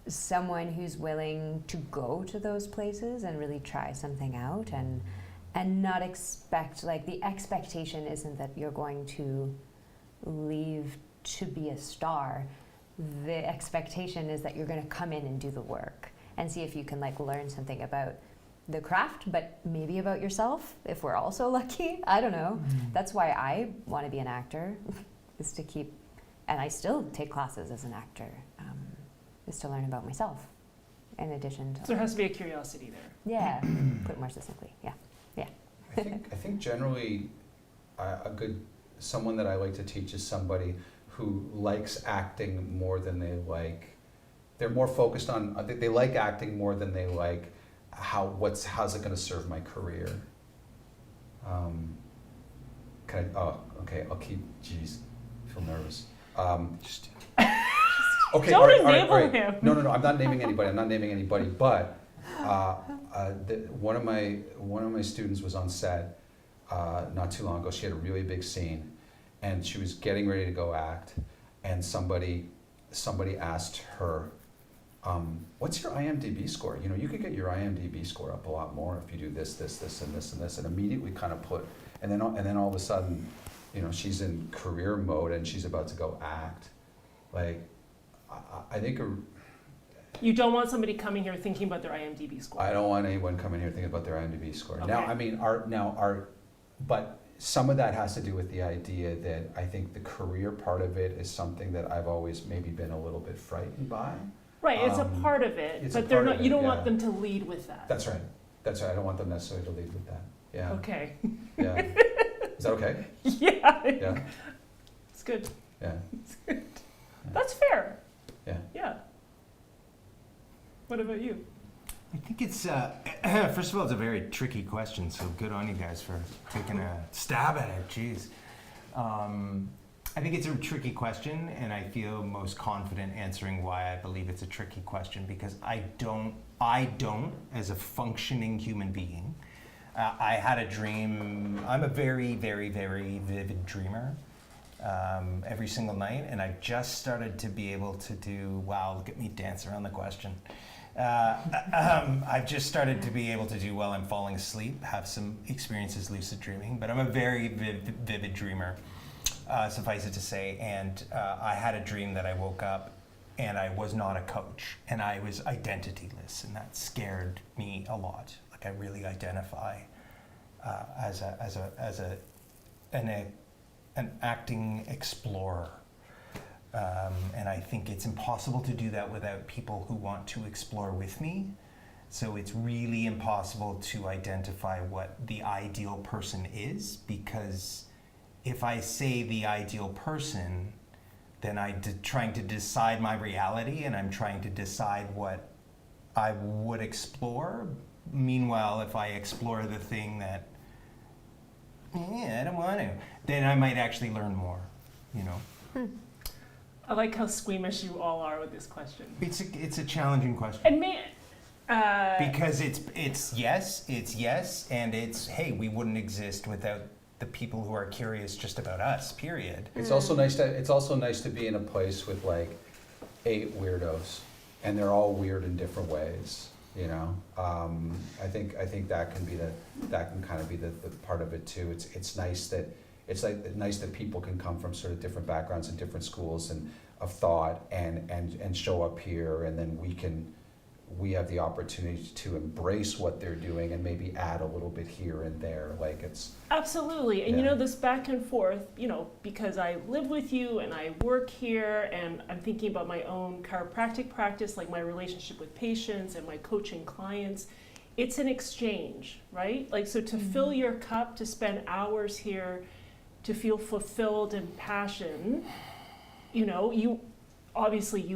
someone who's willing to go to those places and really try something out, and not expect, like, the expectation isn't that you're going to leave to be a star. The expectation is that you're going to come in and do the work and see if you can, like, learn something about the craft, but maybe about yourself, if we're also lucky. I don't know. That's why I want to be an actor, is to keep, and I still take classes as an actor, is to learn about myself in addition to. So there has to be a curiosity there. Yeah, put it more succinctly, yeah. I think generally someone that I like to teach is somebody who likes acting more than they're more focused on, they like acting more than they like how's it going to serve my career. Can I, oh, okay, I'll keep, geez, I feel nervous. Just Don't all right, enable him. No, I'm not naming anybody, but one of my students was on set not too long ago. She had a really big scene, and she was getting ready to go act, and somebody asked her, what's your IMDb score? You know, you could get your IMDb score up a lot more if you do this, and immediately kind of put, and then all of a sudden, you know, she's in career mode and she's about to go act. Like, I think You don't want somebody coming here thinking about their IMDb score. I don't want anyone coming here thinking about their IMDb score. Okay. Now, I mean, but some of that has to do with the idea that I think the career part of it is something that I've always maybe been a little bit frightened by. Right, it's a Um, part of it, it's a but they're part not. of You it, don't want yeah. them to lead with that. That's right. I don't want them necessarily to lead with that. Yeah. Okay. Yeah. Is that okay? Yeah. Yeah. It's good. Yeah. That's fair. Yeah. Yeah. What about you? I think it's, first of all, it's a very tricky question, so good on you guys for taking a stab at it, jeez. I think it's a tricky question, and I feel most confident answering why I believe it's a tricky question, because I don't, as a functioning human being, I had a dream. I'm a very, very, very vivid dreamer every single night, and I've just started to be able to do, wow, look at me dance around the question. I've just started to be able to do while I'm falling asleep, have some experiences lucid dreaming, but I'm a very vivid dreamer, suffice it to say, and I had a dream that I woke up and I was not a coach, and I was identityless, and that scared me a lot. Like, I really identify as an acting explorer. And I think it's impossible to do that without people who want to explore with me. So it's really impossible to identify what the ideal person is, because if I say the ideal person, then I'm trying to decide my reality, and I'm trying to decide what I would explore. Meanwhile, if I explore the thing that, I don't want to, then I might actually learn more, you know. I like how squeamish you all are with this question. It's a challenging question. And Because it's yes, and it's, hey, we wouldn't exist without the people who are curious just about us, period. It's also nice to be in a place with like 8 weirdos, and they're all weird in different ways. You know, I think that can kind of be the part of it too. It's nice that people can come from sort of different backgrounds and different schools and of thought and show up here, and then we have the opportunity to embrace what they're doing and maybe add a little bit here and there. Like, it's absolutely, and Yeah. you know, this back and forth, you know, because I live with you and I work here, and I'm thinking about my own chiropractic practice, like my relationship with patients and my coaching clients. It's an exchange, right? Like, so to fill your cup, to spend hours here, to feel fulfilled and passion, you know, you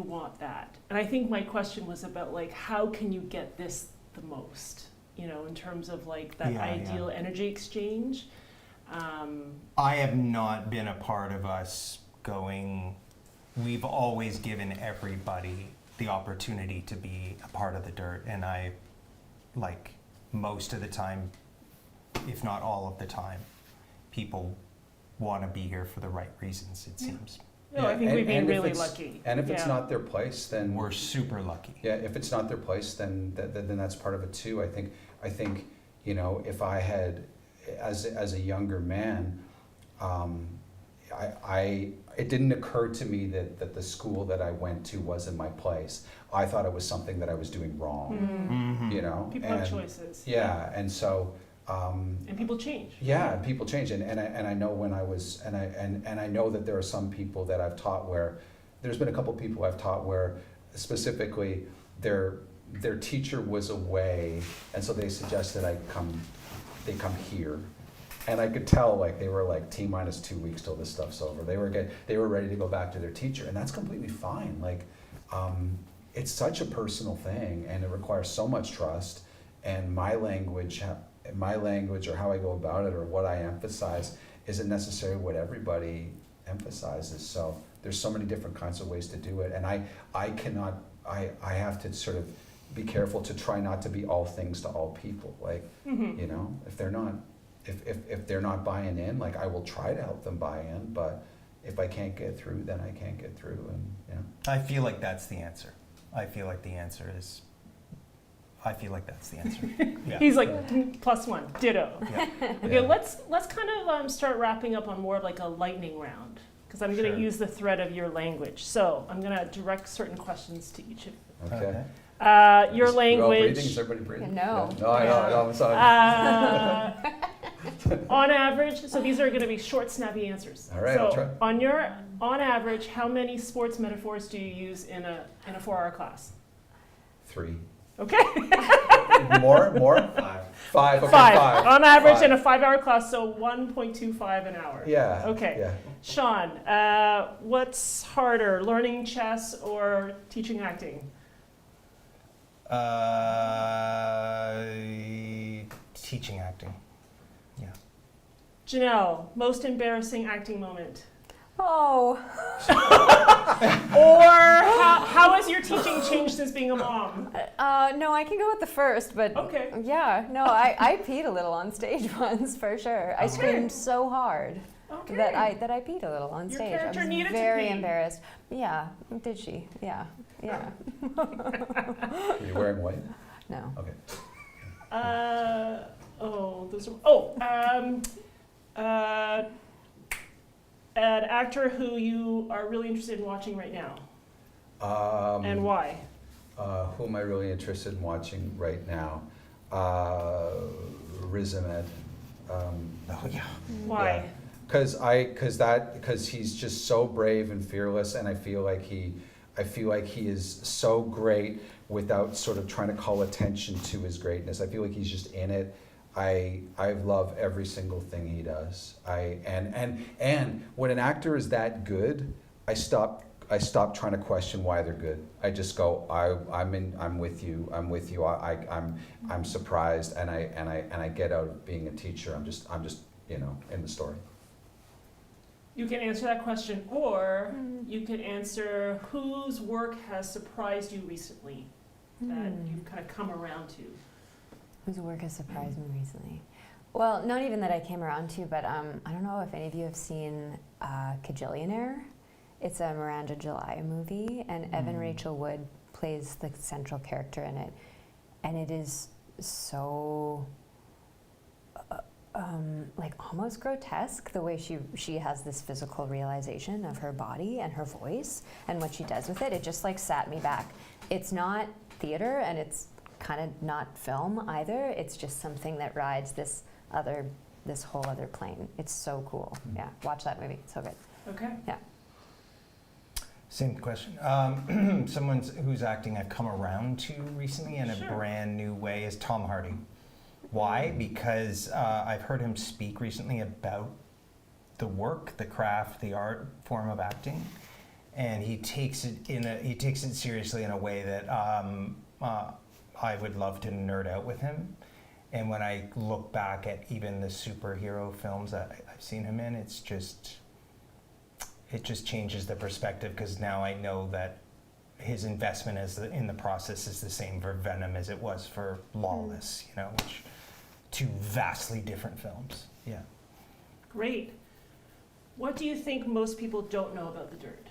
want that. And I think my question was about, like, how can you get this the most, you know, in terms of like that ideal energy exchange. I have not been a part of us going, we've always given everybody the opportunity to be a part of the dirt, and I, like, most of the time, if not all of the time, people want to be here for the right reasons, it seems. No, I think we've been really lucky. And if it's Yeah. not their place, then We're super lucky. yeah, if it's not their place, then that's part of it too. I think you know, if I had, as a younger man, it didn't occur to me that the school that I went to wasn't my place. I thought it was something that I was doing wrong. Mm-hmm. You know, People have choices. Yeah, and so. And people change. Yeah, people change, and I know when I was, and I know that there are some people that I've taught where, there's been a couple people I've taught where, specifically, their teacher was away, and so they suggested they come here, and I could tell, like, they were like T-minus 2 weeks till this stuff's over. They were ready to go back to their teacher, and that's completely fine. Like, it's such a personal thing, and it requires so much trust, and my language my language or how I go about it or what I emphasize isn't necessarily what everybody emphasizes. So there's so many different kinds of ways to do it, and I have to sort of be careful to try not to be all things to all people. Like, you know, if they're not buying in, like I will try to help them buy in, but if I can't get through, then I can't get through, and you know. I feel like that's the answer. I feel like that's the answer. Yeah. He's like +1, ditto. Yeah. Okay, Yeah. let's kind of start wrapping up on more of like a lightning round, because I'm going to Sure. use the thread of your language. So I'm going to direct certain questions to each of you. Okay. Your Is- we're all breathing? language, Is everybody breathing? No. Yeah. No, I know. I'm sorry. on average, so these are going to be short, snappy answers. All right, so I'll try. on average, how many sports metaphors do you use in a 4-hour class? 3. Okay. More? 5. Okay, 5. On average 5. in a 5-hour class, so 1.25 an hour. Yeah. Okay. Yeah. Sean, what's harder, learning chess or teaching acting? Teaching acting. Yeah. Janelle, most embarrassing acting moment? Oh, Or how has your teaching changed since being a mom? no, I can go with the first, but Okay. yeah, no, I peed a little on stage once for sure. I Okay. screamed so hard Okay. that I peed a little on Your stage. I character was needed to very pee. embarrassed. Yeah, did she? Yeah, yeah. Are you wearing white? No. Okay. An actor who you are really interested in watching right now, and why? Who am I really interested in watching right now? Riz Ahmed. Oh yeah. Why? Because he's just so brave and fearless, and I feel like he is so great without sort of trying to call attention to his greatness. I feel like he's just in it. I love every single thing he does. And when an actor is that good, I stop trying to question why they're good. I just go, I'm with you. I'm surprised, and I get out of being a teacher. I'm just in the story. You can answer that question, or you can answer whose work has surprised you recently that you've kind of come around to. Whose work has surprised me recently? Well, not even that I came around to, but I don't know if any of you have seen Kajillionaire. It's a Miranda July movie, and Evan Rachel Wood plays the central character in it. And it is so like almost grotesque, the way she has this physical realization of her body and her voice and what she does with it. It just like sat me back. It's not theater, and it's kind of not film either. It's just something that rides this whole other plane. It's so cool. Yeah, watch that movie. It's so good. Okay. Yeah. Same question. Someone who's acting I've come around to recently in a Sure. brand new way is Tom Hardy. Why? Because I've heard him speak recently about the work, the craft, the art form of acting, and he takes it seriously in a way that I would love to nerd out with him. And when I look back at even the superhero films that I've seen him in, it just changes the perspective, because now I know that his investment in the process is the same for Venom as it was for Lawless, which two vastly different films. Yeah. Great. What do you think most people don't know about The Dirt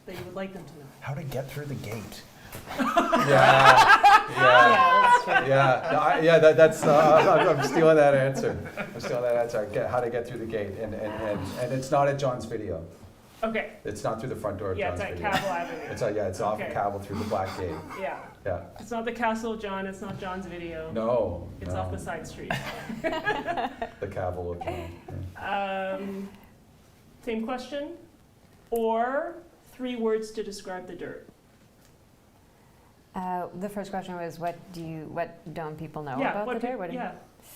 that you would like them to know? How to get through the gate. Yeah. That's true. That's. I'm stealing that answer. How to get through the gate, and it's not at John's video. Okay. It's not through the front door of Yeah, it's John's at video. Cabell Avenue. It's off of Okay. Cabell through the Black Gate. Yeah. Yeah. It's not the Castle of John. It's not John's video. No. It's off the side street. The Cabell of John. Same question. Or 3 words to describe The Dirt. The first question was, what don't people know Yeah. about What the dirt? yeah.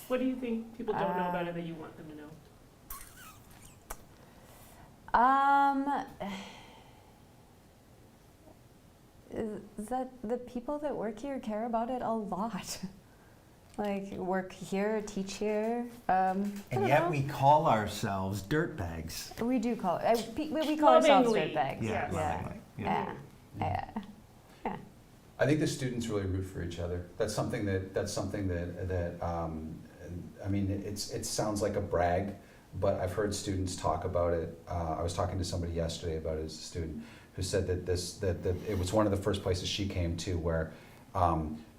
What do you think people don't know about it that you want them to know? Is that the people that work here care about it a lot. like work here, teach here. And yet we call ourselves dirtbags. we do call it. We call ourselves Lovingly. dirtbags. Yes. lovingly, Yeah. Yeah. I think the students really root for each other. That's something that I mean, it sounds like a brag, but I've heard students talk about it. I was talking to somebody yesterday about it as a student who said that it was one of the first places she came to where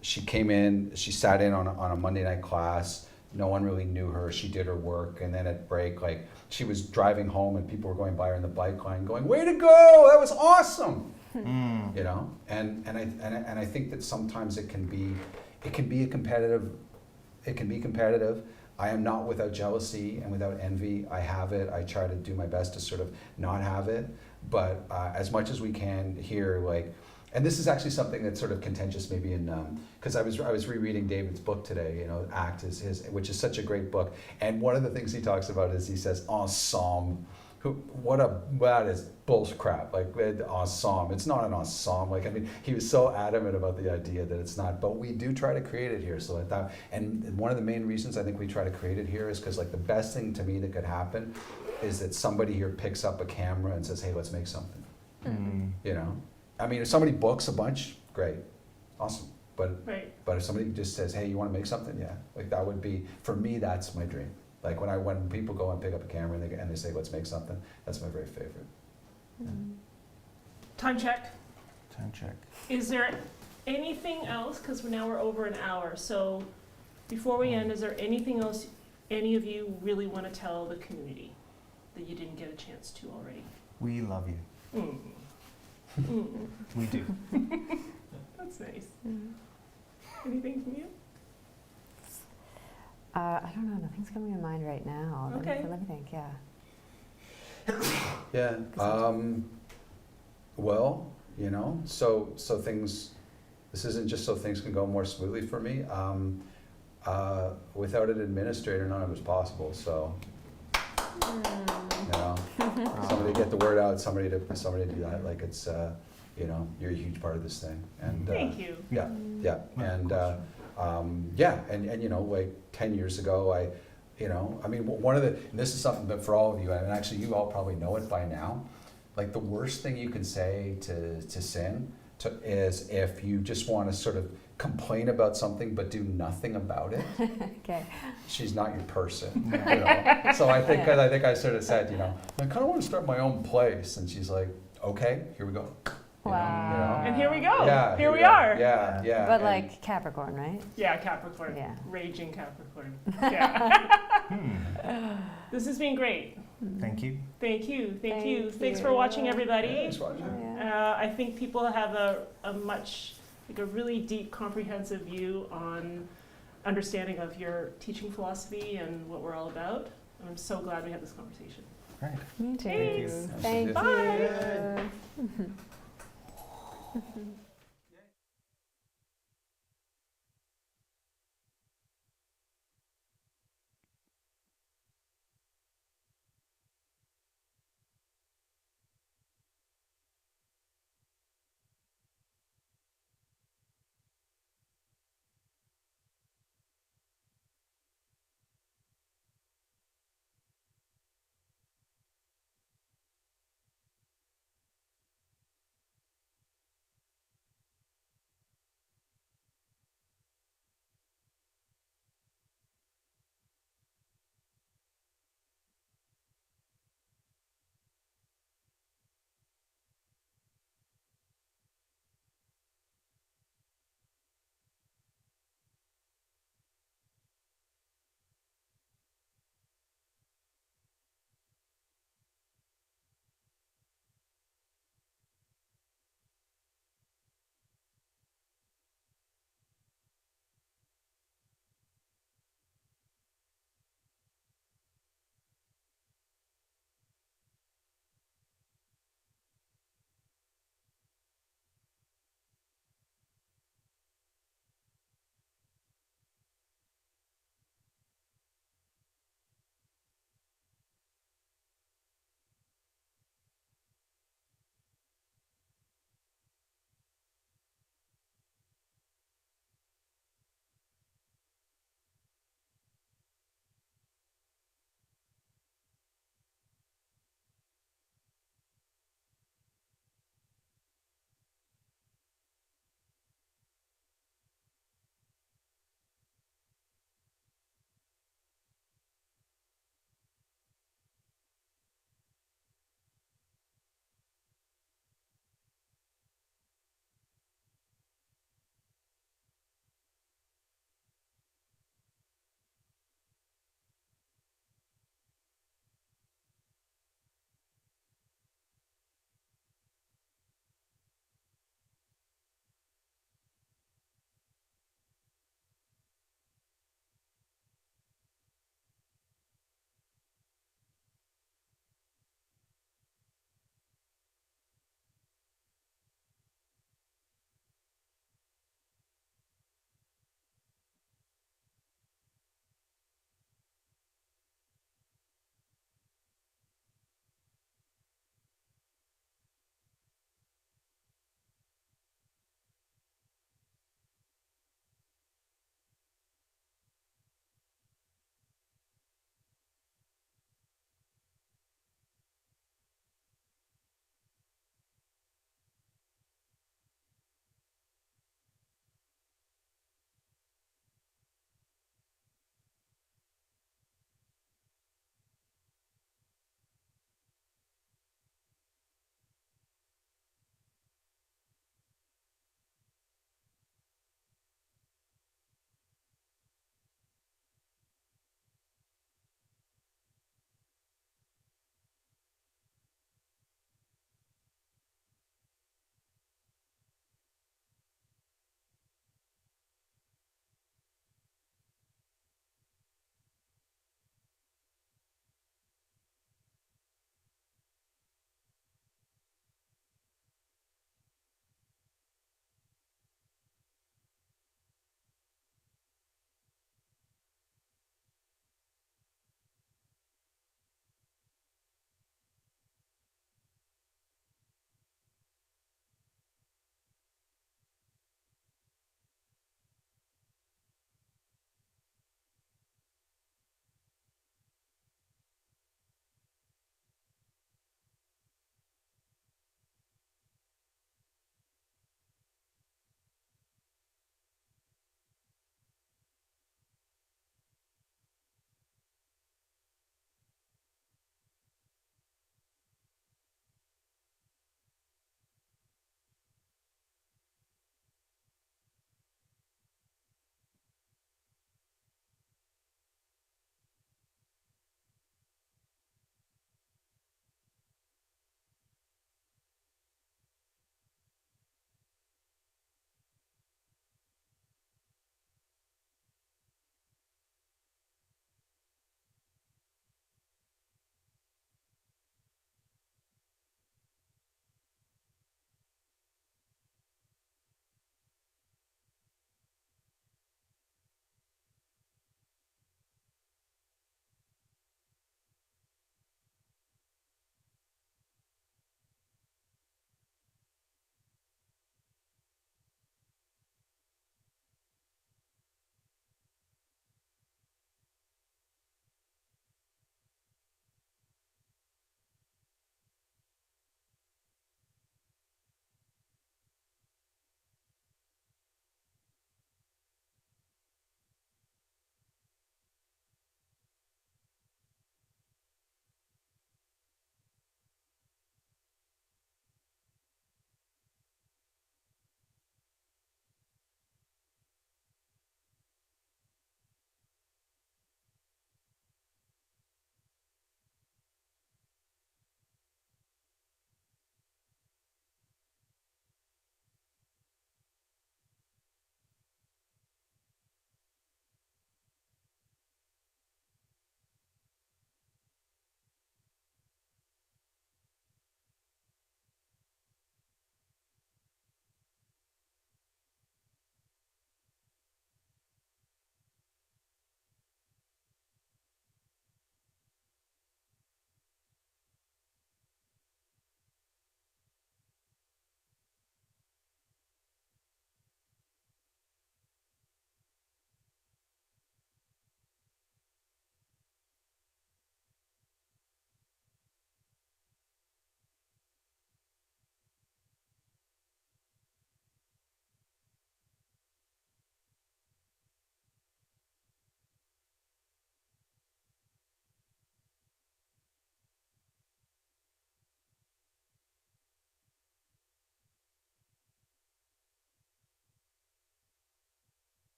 she came in, she sat in on a Monday night class. No one really knew her. She did her work, and then at break, like she was driving home, and people were going by her in the bike line, going, "Way to go! That was awesome!" Mm. You know, and I think that sometimes it can be a competitive. It can be competitive. I am not without jealousy and without envy. I have it. I try to do my best to sort of not have it, but as much as we can here, like. And this is actually something that's sort of contentious, maybe in because I was rereading David's book today. You know, ACT is his, which is such a great book. And one of the things he talks about is he says ensemble. That is bullshit crap. Like ensemble, it's not an ensemble. Like I mean, he was so adamant about the idea that it's not. But we do try to create it here. So I thought, and one of the main reasons I think we try to create it here is because like the best thing to me that could happen is that somebody here picks up a camera and says, "Hey, let's make something." Mm. You know. I mean, if somebody books a bunch, great, awesome. But Right. if somebody just says, "Hey, you want to make something?" Yeah, like that would be for me. That's my dream. Like when people go and pick up a camera and they say, "Let's make something," that's my very favorite. Time check. Time check. Is there anything else? Because now we're over an hour. So before we end, is there anything else any of you really want to tell the community that you didn't get a chance to already? We love you. Mm. Mm. We do. That's nice. Mm. Anything from you? I don't know. Nothing's coming to mind right now. Okay. Let me think. Yeah. Yeah. Well, you know, so things. This isn't just so things can go more smoothly for me. Without an administrator, none of it's possible. So. You know, somebody get the word out. Somebody to do that. Like it's, you know, you're a huge part of this thing. And Thank you. yeah, yeah, and and you know, like 10 years ago, I mean, one of the, and this is something, but for all of you, and actually you all probably know it by now. Like the worst thing you can say to Sin is if you just want to sort of complain about something but do nothing about it. Okay. She's not your person. You know? So I think I sort of said, you know, I kind of want to start my own place, and she's like, okay, here we go. You know, Wow. And here we go. Yeah, Here we go. are. Yeah, yeah. But and- like Capricorn, right? Yeah, Capricorn. Yeah. Raging Capricorn. Yeah. Hmm. This has been great. Thank you. Thank you. Thank you. Thank Thanks you. for watching, everybody. Thanks, Roger. Yeah. I think people have a much, like a really deep, comprehensive view on understanding of your teaching philosophy and what we're all about. And I'm so glad we had this conversation. Great. Me too. Thanks. Nice to Thank meet you. you.